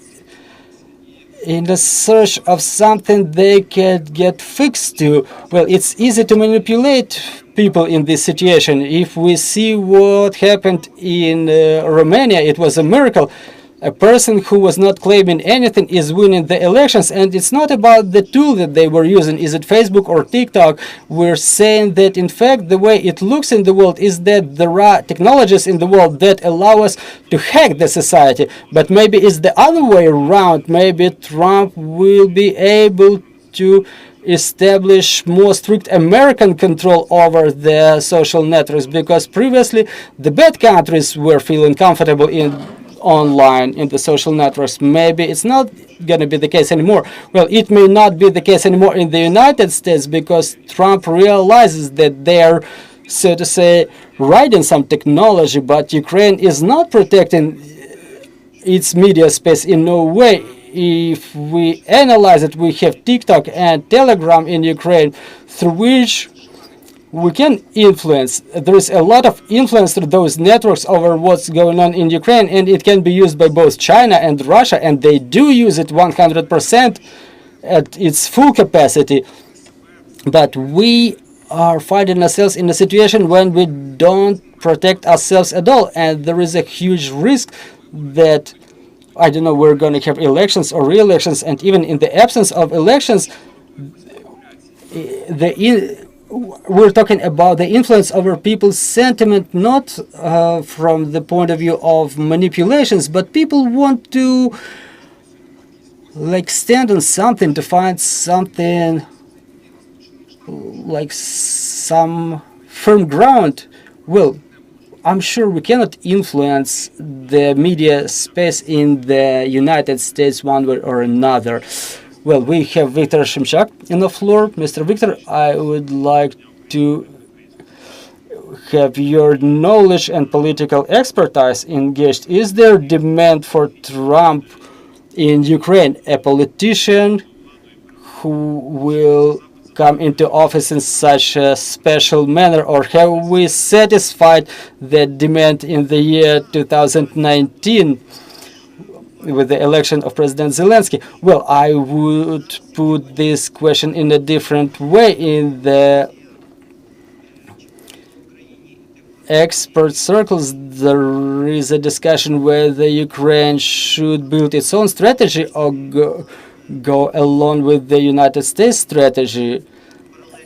in the search of something they can get fixed to. Well, it's easy to manipulate people in this situation. If we see what happened in Romania, it was a miracle. A person who was not claiming anything is winning the elections, and it's not about the tool that they were using. Is it Facebook or TikTok? We're saying that, in fact, the way it looks in the world is that there are technologies in the world that allow us to hack the society. But maybe it's the other way around. Maybe Trump will be able to establish more strict American control over the social networks, because previously the bad countries were feeling comfortable in online in the social networks. Maybe it's not going to be the case anymore. Well, it may not be the case anymore in the United States, because Trump realizes that they're, so to say, riding some technology, but Ukraine is not protecting its media space in no way. If we analyze it, we have TikTok and Telegram in Ukraine, through which we can influence. There is a lot of influence through those networks over what's going on in Ukraine, and it can be used by both China and Russia, and they do use it 100% at its full capacity. But we are finding ourselves in a situation when we don't protect ourselves at all, and there is a huge risk that I don't know, we're going to have elections or re-elections, and even in the absence of elections, we're talking about the influence over people's sentiment, not from the point of view of manipulations, but people want to like stand on something, to find something like some firm ground. Well, I'm sure we cannot influence the media space in the United States one way or another. Well, we have Victor Shimshak in the floor. Mr. Victor, I would like to have your knowledge and political expertise engaged. Is there demand for Trump in Ukraine, a politician who will come into office in such a special manner, or have we satisfied the demand in the year 2019 with the election of President Zelensky? Well, I would put this question in a different way. In the expert circles, there is a discussion whether Ukraine should build its own strategy or go along with the United States strategy.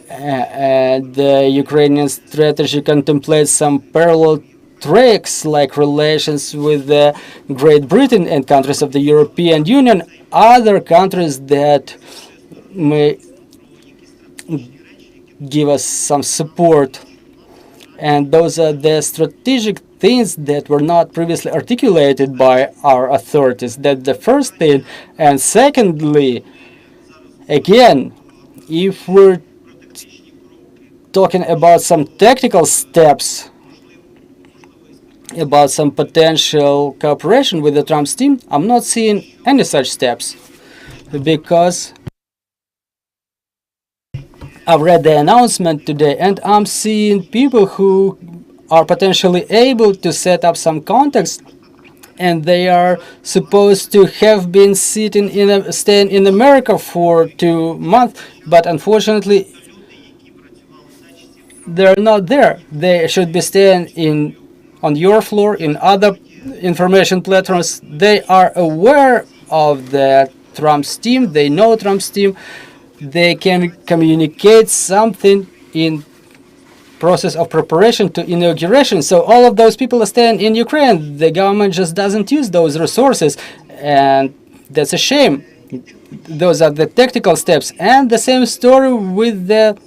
And the Ukrainian strategy contemplates some parallel tracks like relations with Great Britain and countries of the European Union, other countries that may give us some support. And those are the strategic things that were not previously articulated by our authorities. That's the first thing. And secondly, again, if we're talking about some tactical steps, about some potential cooperation with the Trump team, I'm not seeing any such steps, because I've read the announcement today and I'm seeing people who are potentially able to set up some contacts, and they are supposed to have been staying in America for 2 months, but unfortunately they're not there. They should be staying on your floor, in other information platforms. They are aware of the Trump's team. They know Trump's team. They can communicate something in process of preparation to inauguration. So all of those people are staying in Ukraine. The government just doesn't use those resources, and that's a shame. Those are the tactical steps. And the same story with the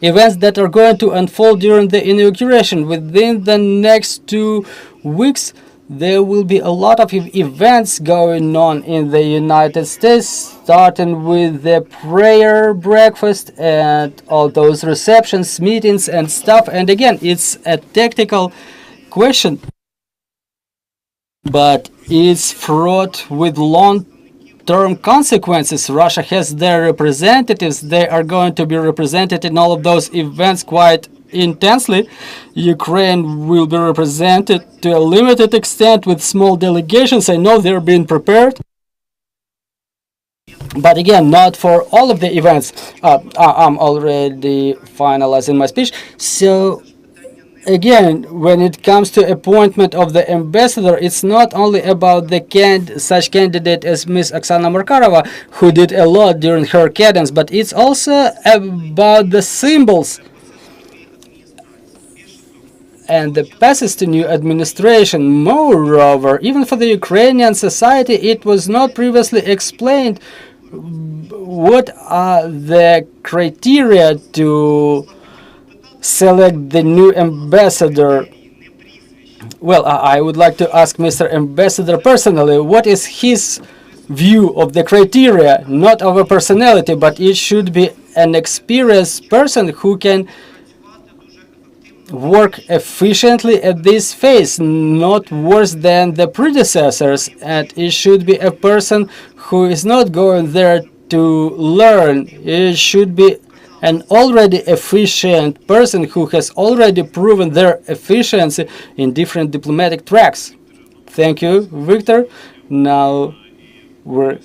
events that are going to unfold during the inauguration. Within the next 2 weeks, there will be a lot of events going on in the United States, starting with the prayer breakfast and all those receptions, meetings and stuff. And again, it's a tactical question, but it's fraught with long-term consequences. Russia has their representatives. They are going to be represented in all of those events quite intensely. Ukraine will be represented to a limited extent with small delegations. I know they're being prepared, but again, not for all of the events. I'm already finalizing my speech. So again, when it comes to appointment of the ambassador, it's not only about the such candidate as Ms. Oksana Markarova, who did a lot during her cadence, but it's also about the symbols and the passes to new administration. Moreover, even for the Ukrainian society, it was not previously explained what are the criteria to select the new ambassador. Well, I would like to ask Mr. Ambassador personally, what is his view of the criteria, not of a personality, but it should be an experienced person who can work efficiently at this phase, not worse than the predecessors, and it should be a person who is not going there to learn. It should be an already efficient person who has already proven their efficiency in different diplomatic tracks. Thank you, Victor. Now we're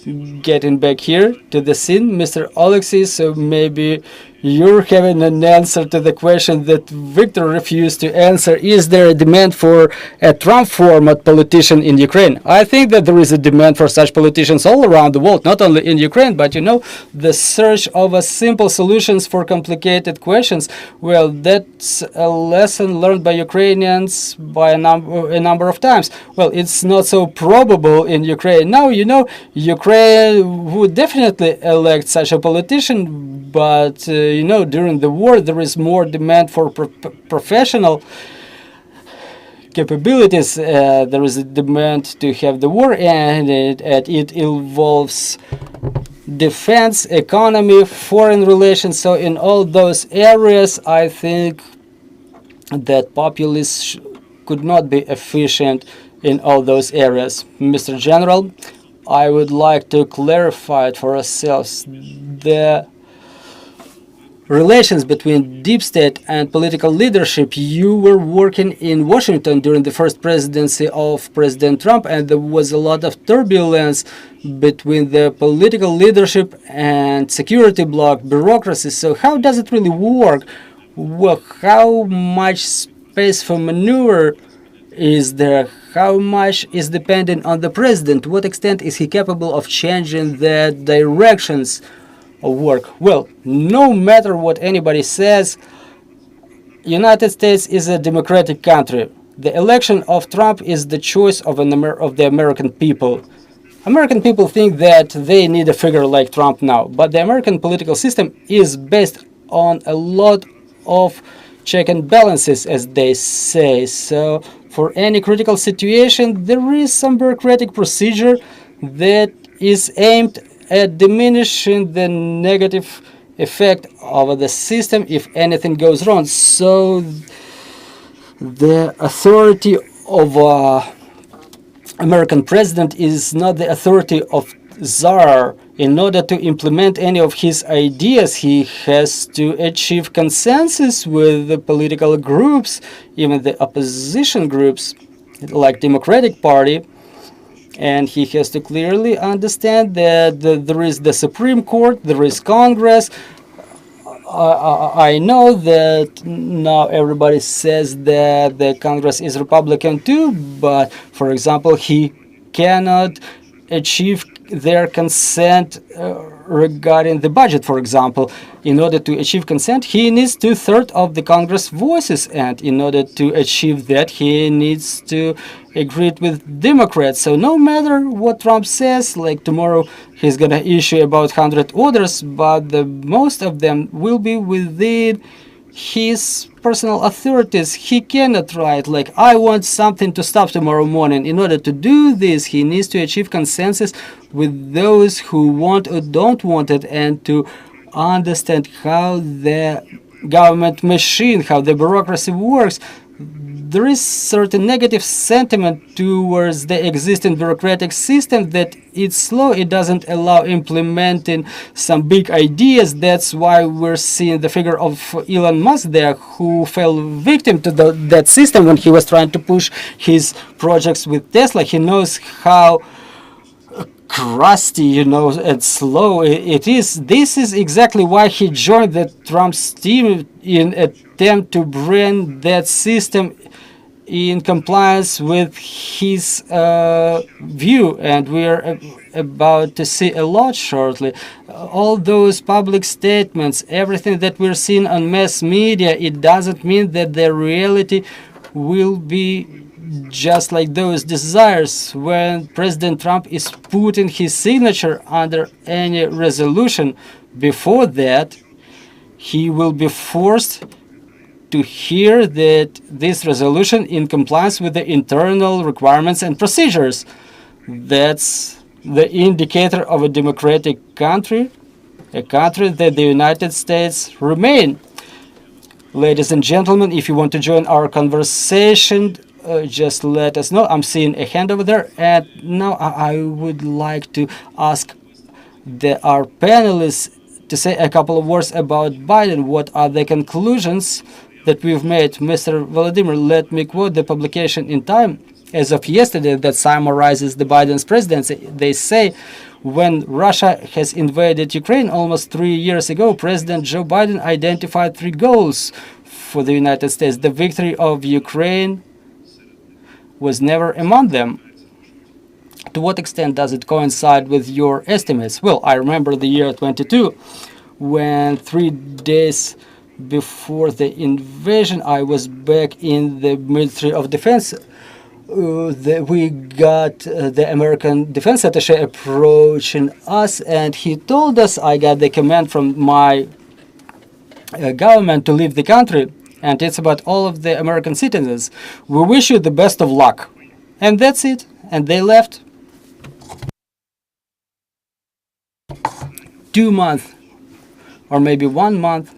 getting back here to the scene, Mr. Oleksii, so maybe you're having an answer to the question that Victor refused to answer. Is there a demand for a Trump format politician in Ukraine? I think that there is a demand for such politicians all around the world, not only in Ukraine, but the search of a simple solutions for complicated questions. Well, that's a lesson learned by Ukrainians by a number of times. Well, it's not so probable in Ukraine. Now, Ukraine would definitely elect such a politician, but during the war there is more demand for professional capabilities. There is a demand to have the war, and it involves defense, economy, foreign relations. So in all those areas, I think that populists could not be efficient in all those areas. Mr. General, I would like to clarify it for ourselves. The relations between deep state and political leadership. You were working in Washington during the first presidency of President Trump, and there was a lot of turbulence between the political leadership and security bloc bureaucracy. So how does it really work? Well, how much space for maneuver is there? How much is dependent on the president? To what extent is he capable of changing the directions of work? Well, no matter what anybody says, United States is a democratic country. The election of Trump is the choice of the American people. American people think that they need a figure like Trump now, but the American political system is based on a lot of check and balances, as they say. So for any critical situation, there is some bureaucratic procedure that is aimed at diminishing the negative effect of the system if anything goes wrong. So the authority of American president is not the authority of czar. In order to implement any of his ideas, he has to achieve consensus with the political groups, even the opposition groups, like Democratic Party. And he has to clearly understand that there is the Supreme Court, there is Congress. I know that now everybody says that the Congress is Republican too, but for example, he cannot achieve their consent regarding the budget, for example. In order to achieve consent, he needs 2/3 of the Congress voices, and in order to achieve that, he needs to agree with Democrats. So no matter what Trump says, like tomorrow he's gonna issue about 100 orders, but most of them will be within his personal authorities. He cannot write like, I want something to stop tomorrow morning. In order to do this, he needs to achieve consensus with those who want or don't want it, and to understand how the government machine, how the bureaucracy works. There is certain negative sentiment towards the existing bureaucratic system, that it's slow, it doesn't allow implementing some big ideas. That's why we're seeing the figure of Elon Musk there, who fell victim to that system when he was trying to push his projects with Tesla. He knows how crusty, and slow it is. This is exactly why he joined the Trump's team, in attempt to bring that system in compliance with his view, and we're about to see a lot shortly. All those public statements, everything that we're seeing on mass media, it doesn't mean that the reality will be just like those desires. When President Trump is putting his signature under any resolution, before that, he will be forced to hear that this resolution in compliance with the internal requirements and procedures. That's the indicator of a democratic country, a country that the United States remain. Ladies and gentlemen, if you want to join our conversation, just let us know. I'm seeing a hand over there. And now I would like to ask our panelists to say a couple of words about Biden. What are the conclusions that we've made? Mr. Volodymyr, let me quote the publication in Time as of yesterday that summarizes the Biden's presidency. They say, When Russia has invaded Ukraine almost 3 years ago, President Joe Biden identified 3 goals for the United States. The victory of Ukraine was never among them. To what extent does it coincide with your estimates? Well, I remember the year 22, when 3 days before the invasion, I was back in the Ministry of Defense. We got the American Defense Attaché approaching us, and he told us, I got the command from my government to leave the country, and it's about all of the American citizens. We wish you the best of luck. And that's it. And they left. 2 months, or maybe 1 month,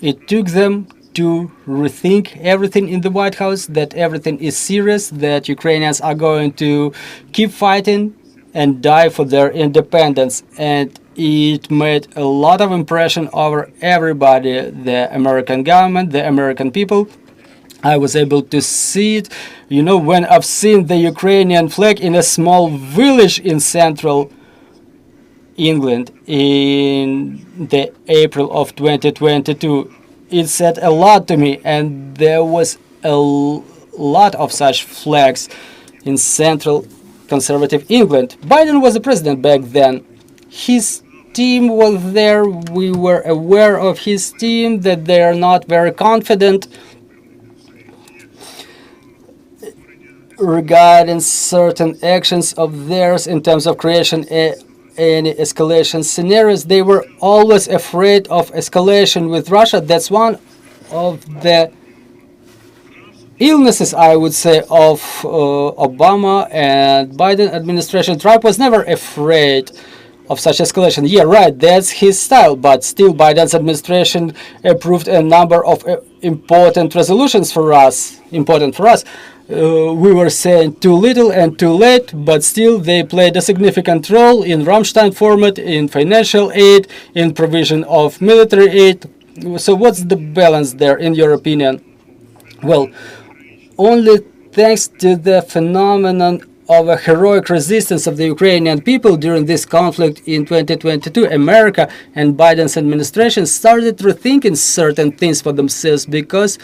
it took them to rethink everything in the White House, that everything is serious, that Ukrainians are going to keep fighting and die for their independence. And it made a lot of impression over everybody, the American government, the American people. I was able to see it, when I've seen the Ukrainian flag in a small village in central England in the April of 2022. It said a lot to me, and there was a lot of such flags in central conservative England. Biden was the president back then. His team was there. We were aware of his team, that they are not very confident regarding certain actions of theirs in terms of creation any escalation scenarios. They were always afraid of escalation with Russia. That's one of the illnesses, I would say, of Obama and Biden administration. Trump was never afraid of such escalation. Yeah, right, that's his style, but still Biden's administration approved a number of important resolutions for us, important for us. We were saying too little and too late, but still they played a significant role in Ramstein format, in financial aid, in provision of military aid. So what's the balance there, in your opinion? Well, only thanks to the phenomenon of a heroic resistance of the Ukrainian people during this conflict in 2022, America and Biden's administration started rethinking certain things for themselves, because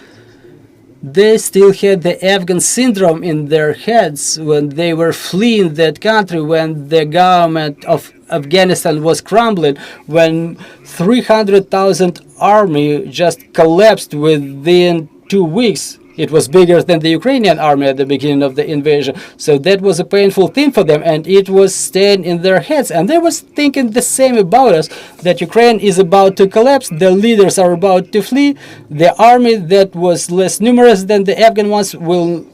they still had the Afghan syndrome in their heads when they were fleeing that country, when the government of Afghanistan was crumbling, when 300,000 army just collapsed within 2 weeks. It was bigger than the Ukrainian army at the beginning of the invasion. So that was a painful thing for them, and it was staying in their heads. And they was thinking the same about us, that Ukraine is about to collapse, the leaders are about to flee, the army that was less numerous than the Afghan ones will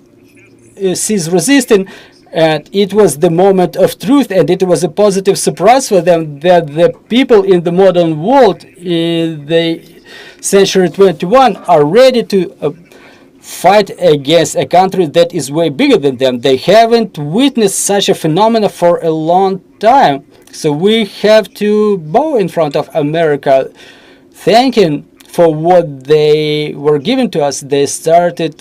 cease resisting. And it was the moment of truth, and it was a positive surprise for them that the people in the modern world in the century 21 are ready to fight against a country that is way bigger than them. They haven't witnessed such a phenomenon for a long time. So we have to bow in front of America, thanking for what they were giving to us. They started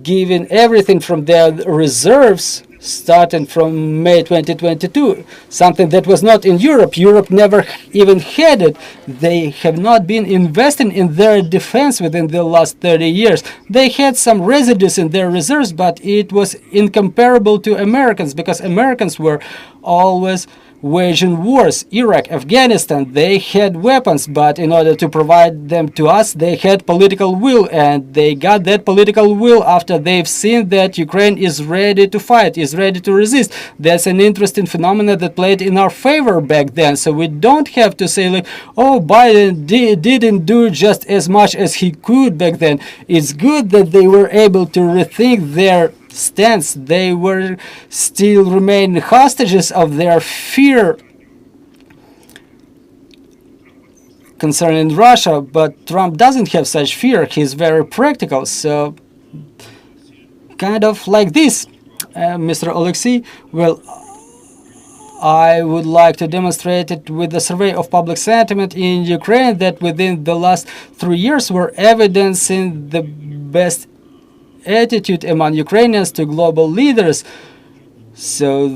giving everything from their reserves starting from May 2022, something that was not in Europe. Europe never even had it. They have not been investing in their defense within the last 30 years. They had some residues in their reserves, but it was incomparable to Americans, because Americans were always waging wars. Iraq, Afghanistan, they had weapons, but in order to provide them to us, they had political will, and they got that political will after they've seen that Ukraine is ready to fight, is ready to resist. That's an interesting phenomenon that played in our favor back then. So we don't have to say like, oh, Biden didn't do just as much as he could back then. It's good that they were able to rethink their stance. They were still remaining hostages of their fear concerning Russia, but Trump doesn't have such fear. He's very practical. So kind of like this, Mr. Oleksii, well, I would like to demonstrate it with the survey of public sentiment in Ukraine that within the last 3 years we're evidencing the best attitude among Ukrainians to global leaders. So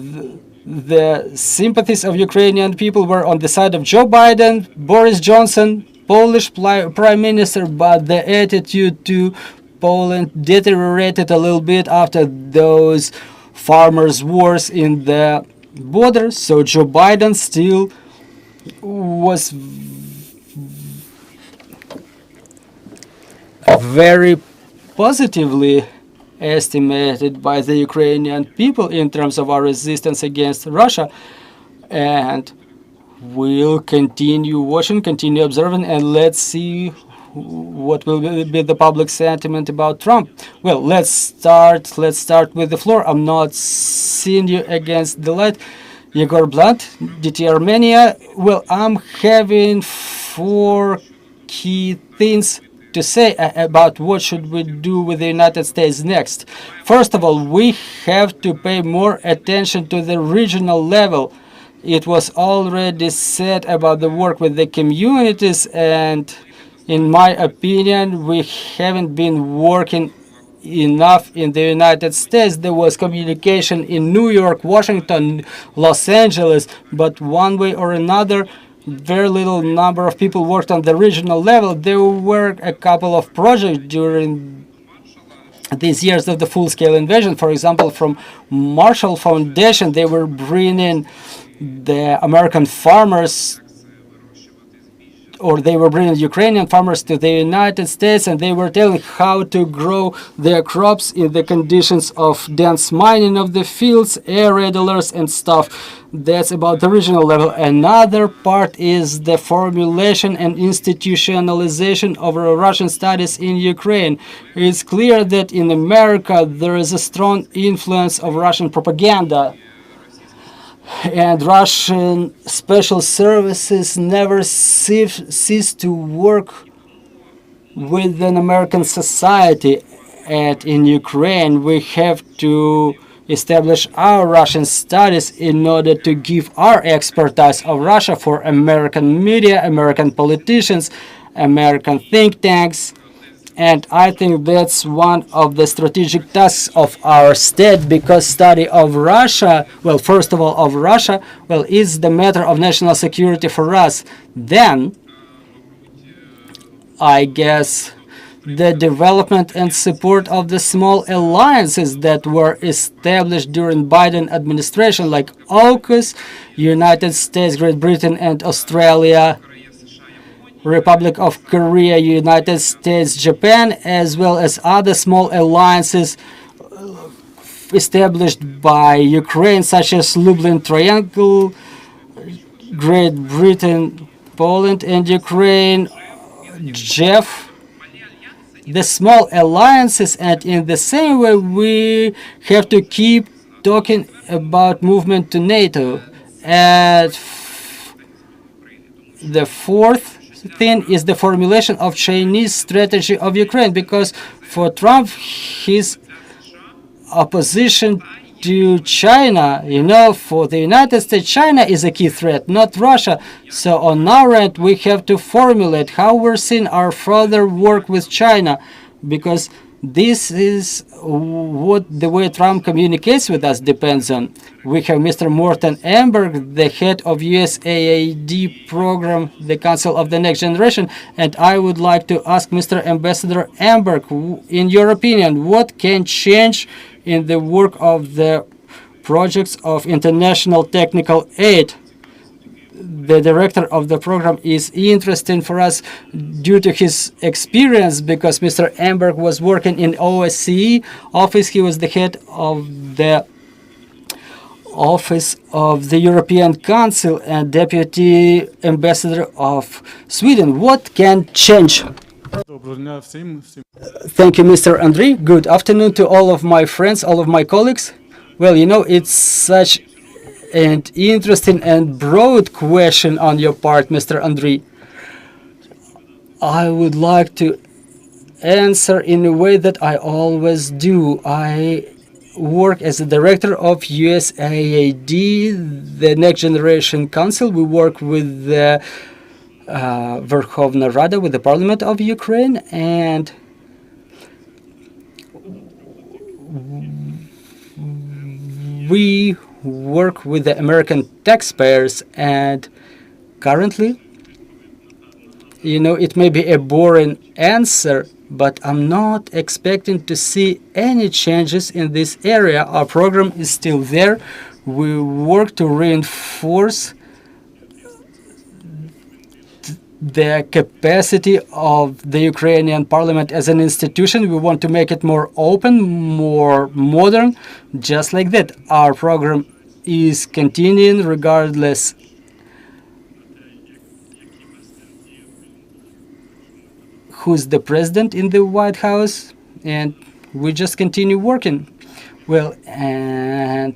The sympathies of Ukrainian people were on the side of Joe Biden, Boris Johnson, Polish Prime Minister, but the attitude to Poland deteriorated a little bit after those farmers' wars in the border. So Joe Biden still was very positively estimated by the Ukrainian people in terms of our resistance against Russia. And we'll continue watching, continue observing, and let's see what will be the public sentiment about Trump. Well, let's start with the floor. I'm not seeing you against the light. Igor Blunt, DT Armenia. Well, I'm having 4 key things to say about what should we do with the United States next. First of all, we have to pay more attention to the regional level. It was already said about the work with the communities, and in my opinion, we haven't been working enough in the United States. There was communication in New York, Washington, Los Angeles, but one way or another, very little number of people worked on the regional level. There were a couple of projects during these years of the full-scale invasion. For example, from Marshall Foundation, they were bringing the American farmers, or they were bringing Ukrainian farmers to the United States, and they were telling how to grow their crops in the conditions of dense mining of the fields, aerators and stuff. That's about the regional level. Another part is the formulation and institutionalization of Russian studies in Ukraine. It's clear that in America there is a strong influence of Russian propaganda, and Russian special services never cease to work with an American society. And in Ukraine, we have to establish our Russian studies in order to give our expertise of Russia for American media, American politicians, American think tanks. And I think that's one of the strategic tasks of our state, because study of Russia, well, first of all, of Russia, well, is the matter of national security for us. Then, I guess, the development and support of the small alliances that were established during Biden administration, like AUKUS, United States, Great Britain, and Australia, Republic of Korea, United States, Japan, as well as other small alliances established by Ukraine, such as Lublin Triangle, Great Britain, Poland, and Ukraine, Jeff, the small alliances. And in the same way, we have to keep talking about movement to NATO. And the fourth thing is the formulation of Chinese strategy of Ukraine, because for Trump, his opposition to China, for the United States, China is a key threat, not Russia. So on our end, we have to formulate how we're seeing our further work with China, because this is what the way Trump communicates with us depends on. We have Mr. Morten Amberg, the head of USAID program, the Council of the Next Generation, and I would like to ask Mr. Ambassador Amberg, in your opinion, what can change in the work of the projects of international technical aid? The director of the program is interesting for us due to his experience, because Mr. Amberg was working in OSCE office. He was the head of the Office of the European Council and Deputy Ambassador of Sweden. What can change? Thank you, Mr. Andriy. Good afternoon to all of my friends, all of my colleagues. Well, it's such an interesting and broad question on your part, Mr. Andriy. I would like to answer in a way that I always do. I work as the director of USAID, the Next Generation Council. We work with the Verkhovna Rada, with the Parliament of Ukraine, and we work with the American taxpayers, and currently, it may be a boring answer, but I'm not expecting to see any changes in this area. Our program is still there. We work to reinforce the capacity of the Ukrainian parliament as an institution. We want to make it more open, more modern, just like that. Our program is continuing regardless who's the president in the White House, and we just continue working. Well, and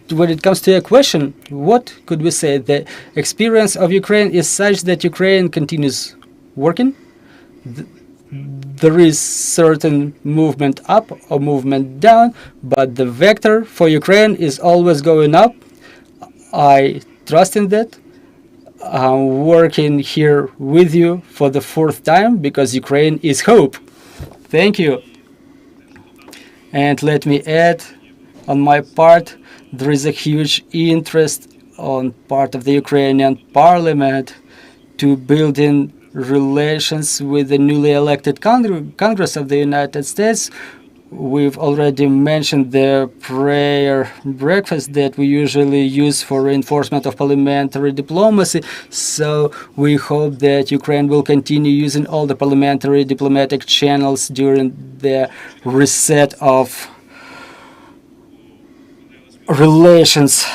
when it comes to your question, what could we say? The experience of Ukraine is such that Ukraine continues working. There is certain movement up or movement down, but the vector for Ukraine is always going up. I trust in that. I'm working here with you for the fourth time because Ukraine is hope. Thank you. And let me add, on my part, there is a huge interest on part of the Ukrainian parliament to build in relations with the newly elected Congress of the United States. We've already mentioned the prayer breakfast that we usually use for reinforcement of parliamentary diplomacy. So we hope that Ukraine will continue using all the parliamentary diplomatic channels during the reset of relations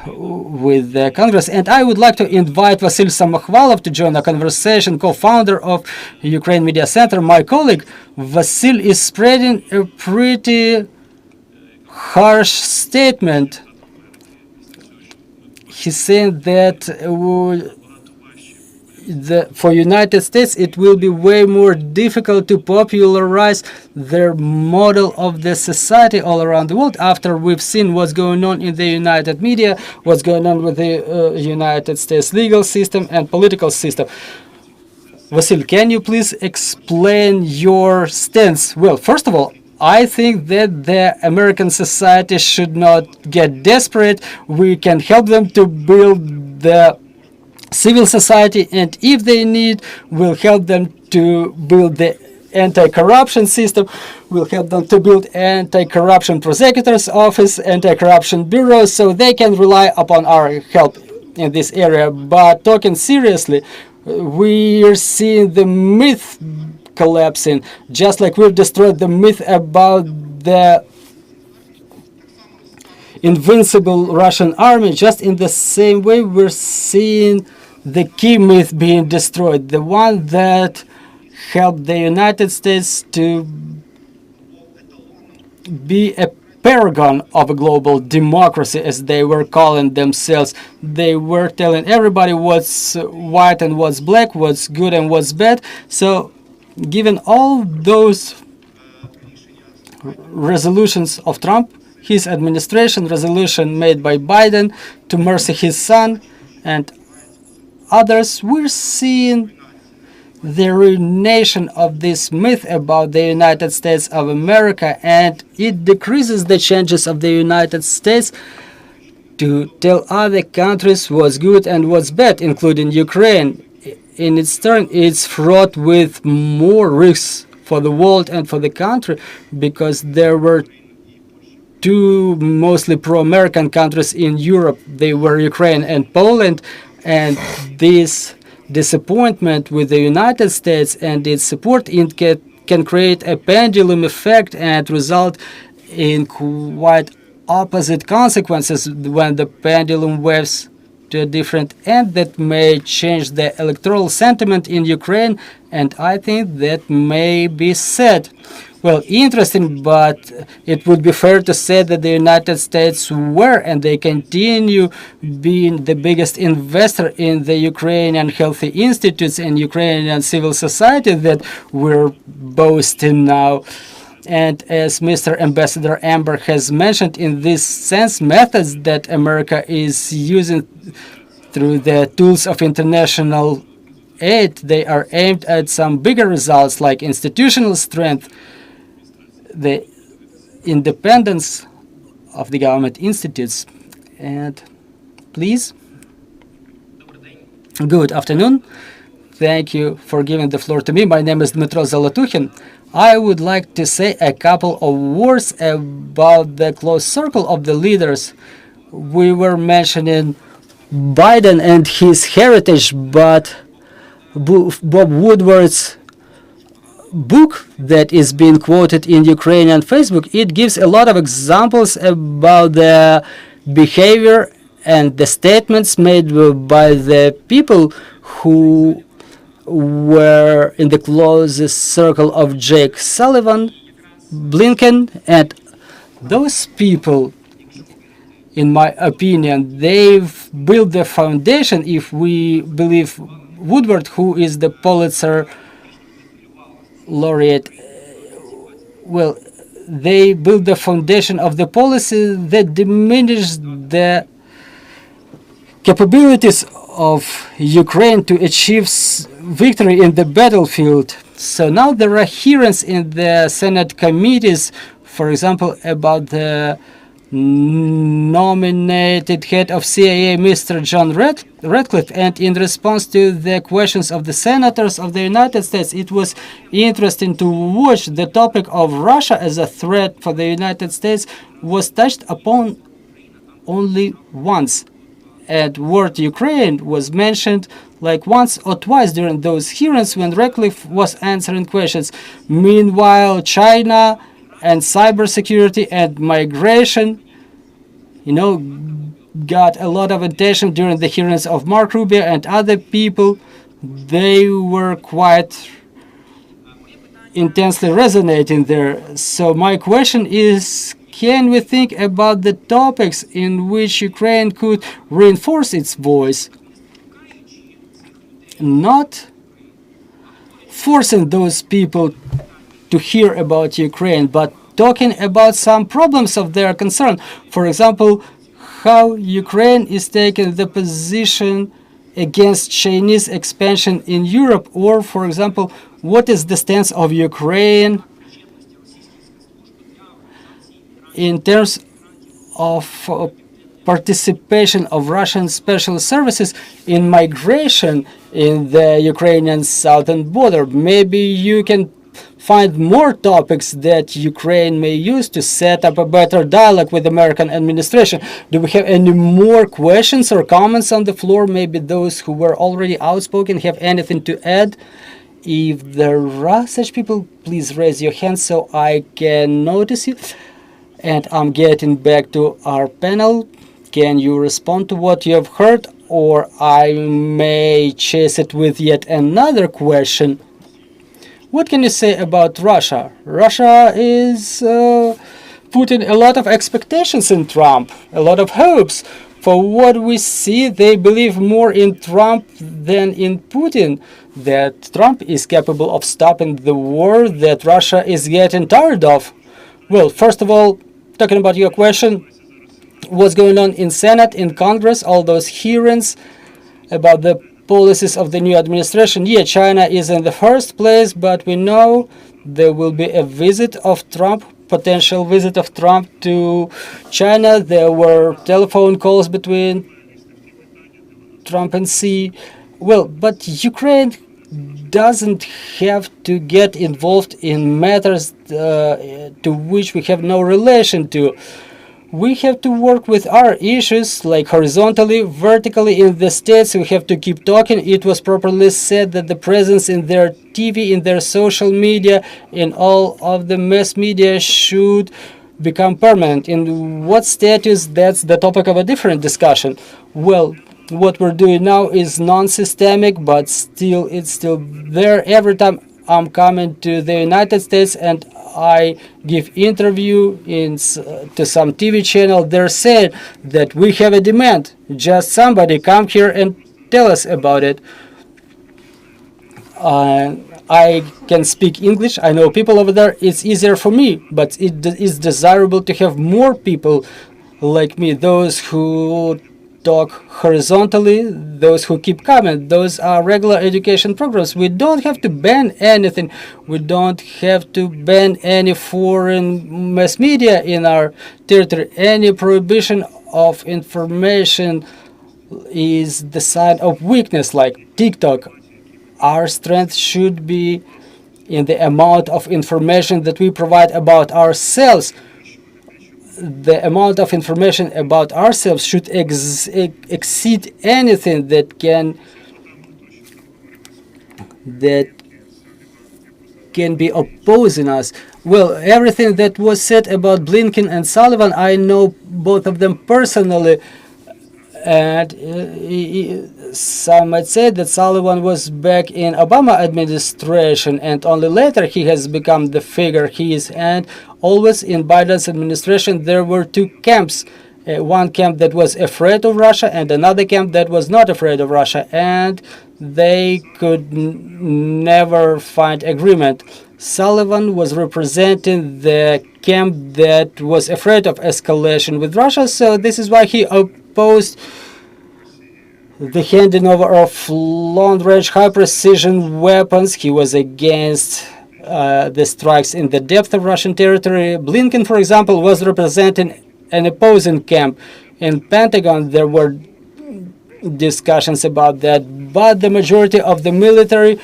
with the Congress. And I would like to invite Vasyl Samokhvalov to join our conversation, co-founder of Ukraine Media Center, my colleague. Vasyl is spreading a pretty harsh statement. He's saying that for United States, it will be way more difficult to popularize their model of the society all around the world after we've seen what's going on in the United media, what's going on with the United States legal system and political system. Vasyl, can you please explain your stance? Well, first of all, I think that the American society should not get desperate. We can help them to build the civil society, and if they need, we'll help them to build the anti-corruption system. We'll help them to build anti-corruption prosecutor's office, anti-corruption bureaus, so they can rely upon our help in this area. But talking seriously, we're seeing the myth collapsing, just like we've destroyed the myth about the invincible Russian army. Just in the same way, we're seeing the key myth being destroyed, the one that helped the United States to be a paragon of a global democracy, as they were calling themselves. They were telling everybody what's white and what's black, what's good and what's bad. So given all those resolutions of Trump, his administration, resolution made by Biden to mercy his son and others, we're seeing the ruination of this myth about the United States of America, and it decreases the chances of the United States to tell other countries what's good and what's bad, including Ukraine. In its turn, it's fraught with more risks for the world and for the country, because there were two mostly pro-American countries in Europe. They were Ukraine and Poland, and this disappointment with the United States and its support can create a pendulum effect and result in quite opposite consequences when the pendulum waves to a different end that may change the electoral sentiment in Ukraine, and I think that may be sad. Well, interesting, but it would be fair to say that the United States were and they continue being the biggest investor in the Ukrainian healthy institutes and Ukrainian civil society that we're boasting now. And as Mr. Ambassador Amber has mentioned, in this sense, methods that America is using through the tools of international aid, they are aimed at some bigger results like institutional strength, the independence of the government institutes. And please. Good afternoon. Thank you for giving the floor to me. My name is Dmitro Zolotukhin. I would like to say a couple of words about the close circle of the leaders. We were mentioning Biden and his heritage, but Bob Woodward's book that is being quoted in Ukrainian Facebook, it gives a lot of examples about the behavior and the statements made by the people who were in the closest circle of Jake Sullivan, Blinken, and those people, in my opinion, they've built the foundation, if we believe Woodward, who is the Pulitzer laureate. Well, they built the foundation of the policy that diminished the capabilities of Ukraine to achieve victory in the battlefield. So now there are hearings in the Senate committees, for example, about the nominated head of CIA, Mr. John Radcliffe, and in response to the questions of the senators of the United States, it was interesting to watch. The topic of Russia as a threat for the United States was touched upon only once. And word Ukraine was mentioned like once or twice during those hearings when Radcliffe was answering questions. Meanwhile, China and cybersecurity and migration, got a lot of attention during the hearings of Mark Rubio and other people. They were quite intensely resonating there. So my question is, can we think about the topics in which Ukraine could reinforce its voice, not forcing those people to hear about Ukraine, but talking about some problems of their concern? For example, how Ukraine is taking the position against Chinese expansion in Europe, or, for example, what is the stance of Ukraine in terms of participation of Russian special services in migration in the Ukrainian southern border? Maybe you can find more topics that Ukraine may use to set up a better dialogue with the American administration. Do we have any more questions or comments on the floor? Maybe those who were already outspoken have anything to add. If there are such people, please raise your hand so I can notice you. And I'm getting back to our panel. Can you respond to what you have heard, or I may chase it with yet another question? What can you say about Russia? Russia is putting a lot of expectations in Trump, a lot of hopes. For what we see, they believe more in Trump than in Putin, that Trump is capable of stopping the war that Russia is getting tired of. Well, first of all, talking about your question, what's going on in Senate, in Congress, all those hearings about the policies of the new administration. Yeah, China is in the first place, but we know there will be a visit of Trump, potential visit of Trump to China. There were telephone calls between Trump and Xi. Well, but Ukraine doesn't have to get involved in matters to which we have no relation to. We have to work with our issues, like horizontally, vertically in the states. We have to keep talking. It was properly said that the presence in their TV, in their social media, in all of the mass media should become permanent. In what status, that's the topic of a different discussion. Well, what we're doing now is non-systemic, but still, it's still there. Every time I'm coming to the United States and I give interview to some TV channel, they're saying that we have a demand. Just somebody come here and tell us about it. I can speak English. I know people over there. It's easier for me, but it is desirable to have more people like me, those who talk horizontally, those who keep coming. Those are regular education programs. We don't have to ban anything. We don't have to ban any foreign mass media in our territory. Any prohibition of information is the sign of weakness, like TikTok. Our strength should be in the amount of information that we provide about ourselves. The amount of information about ourselves should exceed anything that can be opposing us. Well, everything that was said about Blinken and Sullivan, I know both of them personally, and some might say that Sullivan was back in Obama administration, and only later he has become the figure he is. And always in Biden's administration, there were two camps. One camp that was afraid of Russia and another camp that was not afraid of Russia, and they could never find agreement. Sullivan was representing the camp that was afraid of escalation with Russia, so this is why he opposed the handing over of long-range, high-precision weapons. He was against the strikes in the depth of Russian territory. Blinken, for example, was representing an opposing camp. In Pentagon, there were discussions about that, but the majority of the military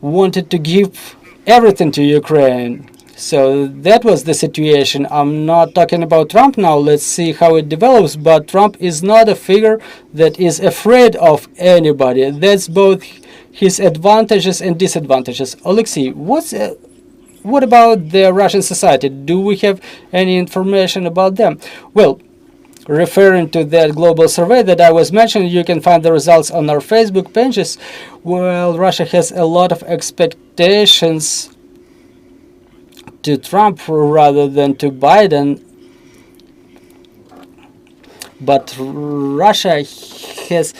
wanted to give everything to Ukraine. So that was the situation. I'm not talking about Trump now. Let's see how it develops. But Trump is not a figure that is afraid of anybody. That's both his advantages and disadvantages. Oleksii, what about the Russian society? Do we have any information about them? Well, referring to that global survey that I was mentioning, you can find the results on our Facebook pages. Well, Russia has a lot of expectations to Trump rather than to Biden. But Russia has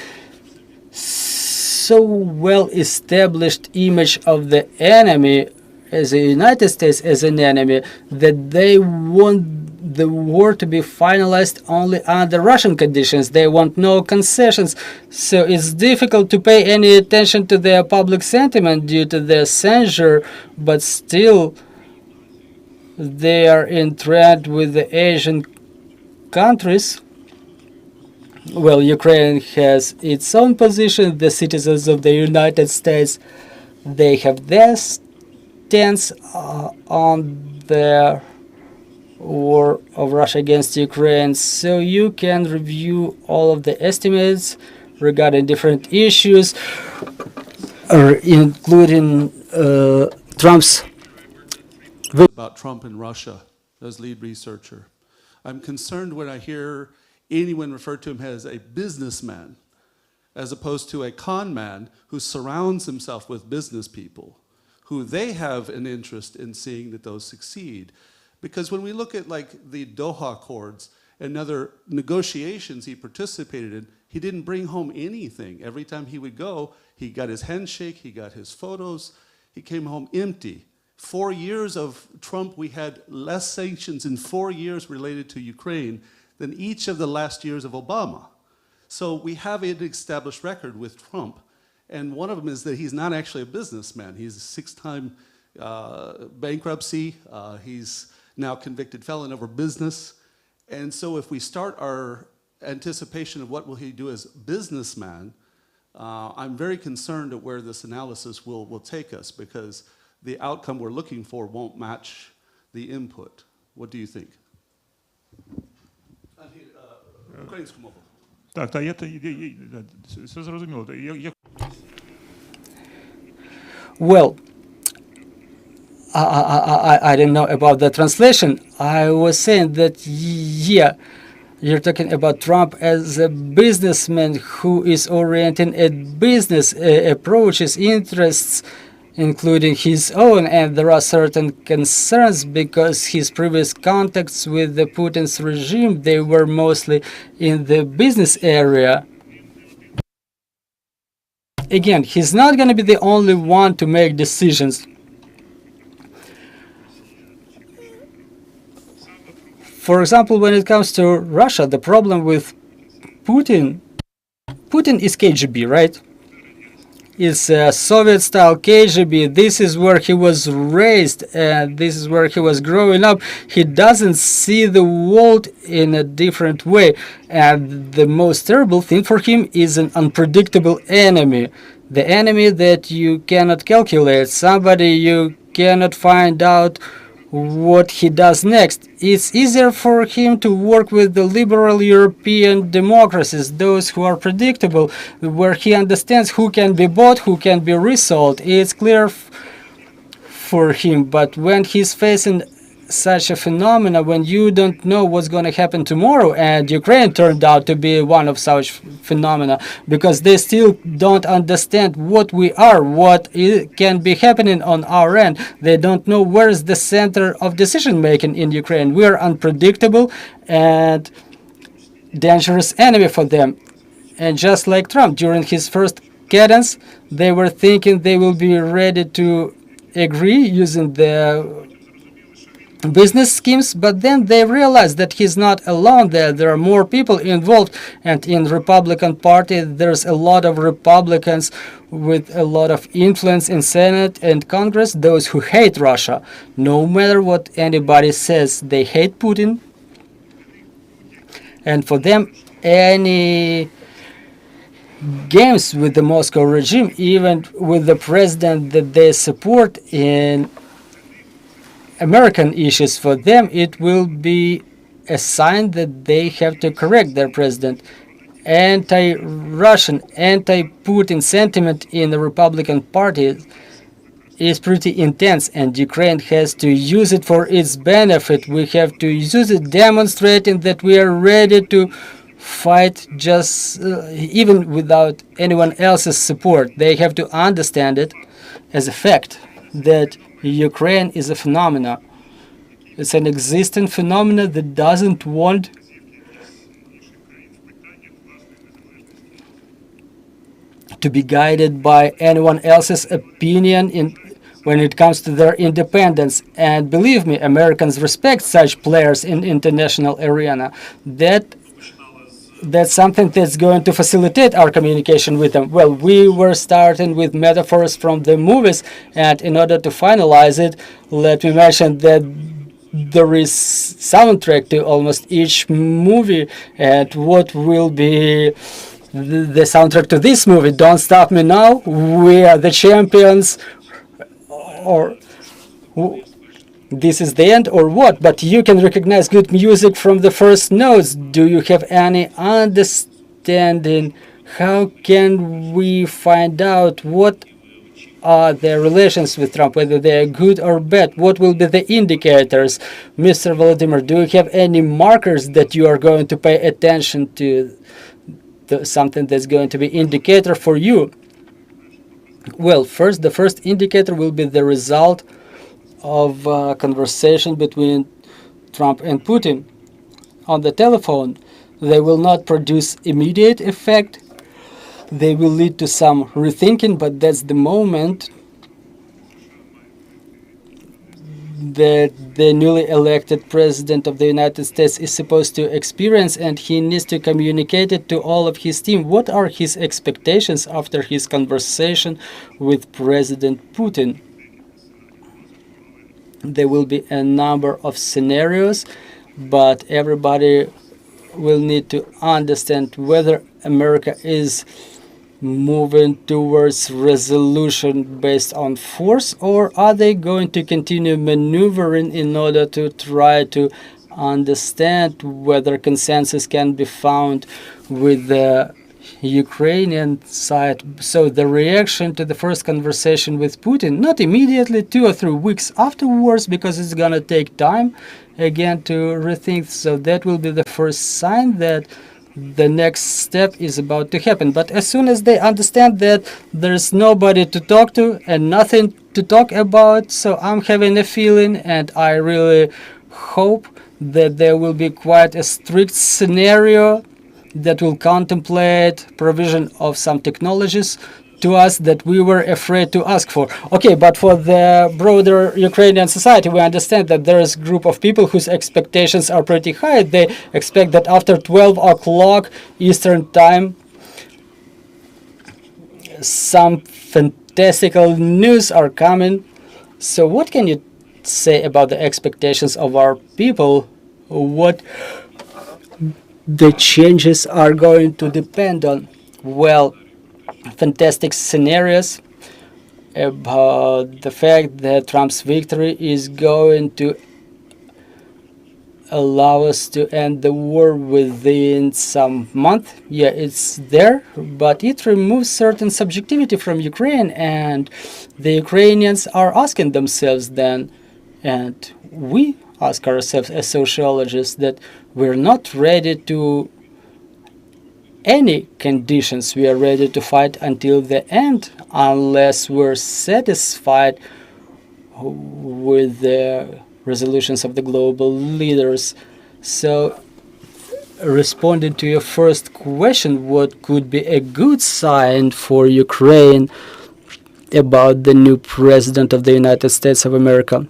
so well established image of the enemy as the United States as an enemy that they want the war to be finalized only under Russian conditions. They want no concessions. So it's difficult to pay any attention to their public sentiment due to their censure, but still they are in trend with the Asian countries. Well, Ukraine has its own position. The citizens of the United States, they have their stance on the war of Russia against Ukraine. So you can review all of the estimates regarding different issues, including Trump's about Trump and Russia as lead researcher. I'm concerned when I hear anyone refer to him as a businessman, as opposed to a con man who surrounds himself with business people, who they have an interest in seeing that those succeed. Because when we look at like the Doha Accords and other negotiations he participated in, he didn't bring home anything. Every time he would go, he got his handshake, he got his photos, he came home empty. 4 years of Trump, we had less sanctions in 4 years related to Ukraine than each of the last years of Obama. So we have an established record with Trump, and one of them is that he's not actually a businessman. He's a 6-time bankruptcy. He's now convicted felon over business. And so if we start our anticipation of what will he do as businessman, I'm very concerned at where this analysis will take us, because the outcome we're looking for won't match the input. What do you think? Українську мову. Так, все зрозуміло. Well, I didn't know about the translation. I was saying that, yeah, you're talking about Trump as a businessman who is orienting at business approaches, interests, including his own, and there are certain concerns because his previous contacts with the Putin's regime, they were mostly in the business area. Again, he's not going to be the only one to make decisions. For example, when it comes to Russia, the problem with Putin is KGB, right? It's a Soviet-style KGB. This is where he was raised, and this is where he was growing up. He doesn't see the world in a different way. And the most terrible thing for him is an unpredictable enemy. The enemy that you cannot calculate, somebody you cannot find out what he does next. It's easier for him to work with the liberal European democracies, those who are predictable, where he understands who can be bought, who can be resold. It's clear for him. But when he's facing such a phenomena, when you don't know what's going to happen tomorrow, and Ukraine turned out to be one of such phenomena, because they still don't understand what we are, what can be happening on our end. They don't know where is the center of decision making in Ukraine. We are unpredictable and dangerous enemy for them. And just like Trump, during his first cadence, they were thinking they will be ready to agree using the business schemes, but then they realized that he's not alone there. There are more people involved, and in Republican Party there's a lot of Republicans with a lot of influence in Senate and Congress, those who hate Russia. No matter what anybody says, they hate Putin. And for them, any games with the Moscow regime, even with the president that they support in American issues, for them it will be a sign that they have to correct their president. Anti-Russian, anti-Putin sentiment in the Republican Party is pretty intense, and Ukraine has to use it for its benefit. We have to use it, demonstrating that we are ready to fight just even without anyone else's support. They have to understand it as a fact that Ukraine is a phenomena. It's an existing phenomena that doesn't want to be guided by anyone else's opinion when it comes to their independence. And believe me, Americans respect such players in international arena. That's something that's going to facilitate our communication with them. Well, we were starting with metaphors from the movies, and in order to finalize it, let me mention that there is soundtrack to almost each movie, and what will be the soundtrack to this movie? Don't Stop Me Now, We Are the Champions, or This Is the End, or what? But you can recognize good music from the first notes. Do you have any understanding? How can we find out what are their relations with Trump, whether they are good or bad? What will be the indicators? Mr. Volodymyr, do you have any markers that you are going to pay attention to, something that's going to be indicator for you? Well, the first indicator will be the result of a conversation between Trump and Putin on the telephone. They will not produce immediate effect. They will lead to some rethinking, but that's the moment that the newly elected president of the United States is supposed to experience, and he needs to communicate it to all of his team. What are his expectations after his conversation with President Putin? There will be a number of scenarios, but everybody will need to understand whether America is moving towards resolution based on force, or are they going to continue maneuvering in order to try to understand whether consensus can be found with the Ukrainian side. So the reaction to the first conversation with Putin, not immediately, 2 or 3 weeks afterwards, because it's going to take time again to rethink. So that will be the first sign that the next step is about to happen. But as soon as they understand that there's nobody to talk to and nothing to talk about, so I'm having a feeling, and I really hope that there will be quite a strict scenario that will contemplate provision of some technologies to us that we were afraid to ask for. Okay, but for the broader Ukrainian society, we understand that there is a group of people whose expectations are pretty high. They expect that after 12 o'clock Eastern time, some fantastical news are coming. So what can you say about the expectations of our people? What the changes are going to depend on? Well, fantastic scenarios about the fact that Trump's victory is going to allow us to end the war within some month. Yeah, it's there, but it removes certain subjectivity from Ukraine, and the Ukrainians are asking themselves then, and we ask ourselves as sociologists, that we're not ready to any conditions. We are ready to fight until the end unless we're satisfied with the resolutions of the global leaders. So, responding to your first question, what could be a good sign for Ukraine about the new president of the United States of America?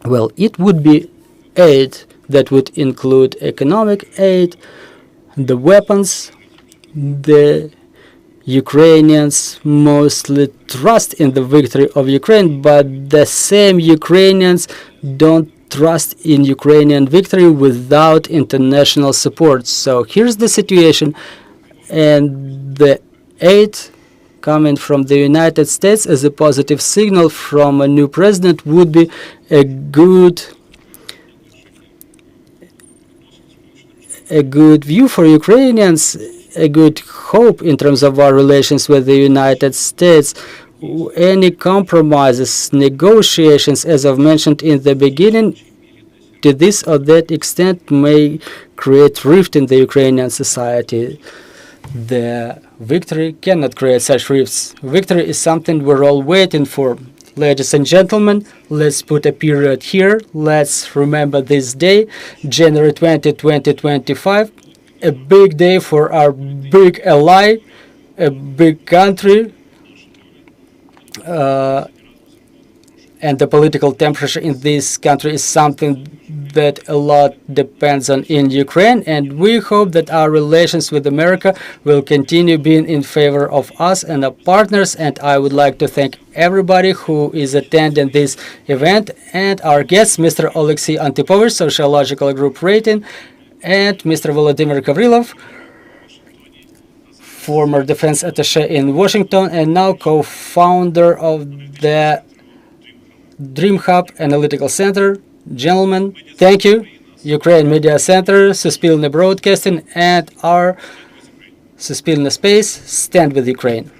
Well, it would be aid that would include economic aid, the weapons. The Ukrainians mostly trust in the victory of Ukraine, but the same Ukrainians don't trust in Ukrainian victory without international support. So here's the situation, and the aid coming from the United States as a positive signal from a new president would be a good view for Ukrainians, a good hope in terms of our relations with the United States. Any compromises, negotiations, as I've mentioned in the beginning, to this or that extent may create rift in the Ukrainian society. The victory cannot create such rifts. Victory is something we're all waiting for. Ladies and gentlemen, let's put a period here. Let's remember this day, January 20, 2025, a big day for our big ally, a big country, and the political temperature in this country is something that a lot depends on in Ukraine, and we hope that our relations with America will continue being in favor of us and our partners. And I would like to thank everybody who is attending this event, and our guests, Mr. Oleksii Antypovych, Sociological Group Rating, and Mr. Volodymyr Havrylov, former defense attaché in Washington and now co-founder of the Dream Hub Analytical Center. Gentlemen, thank you. Ukraine Media Center, Suspilne Broadcasting, and our Suspilne Space. Stand with Ukraine.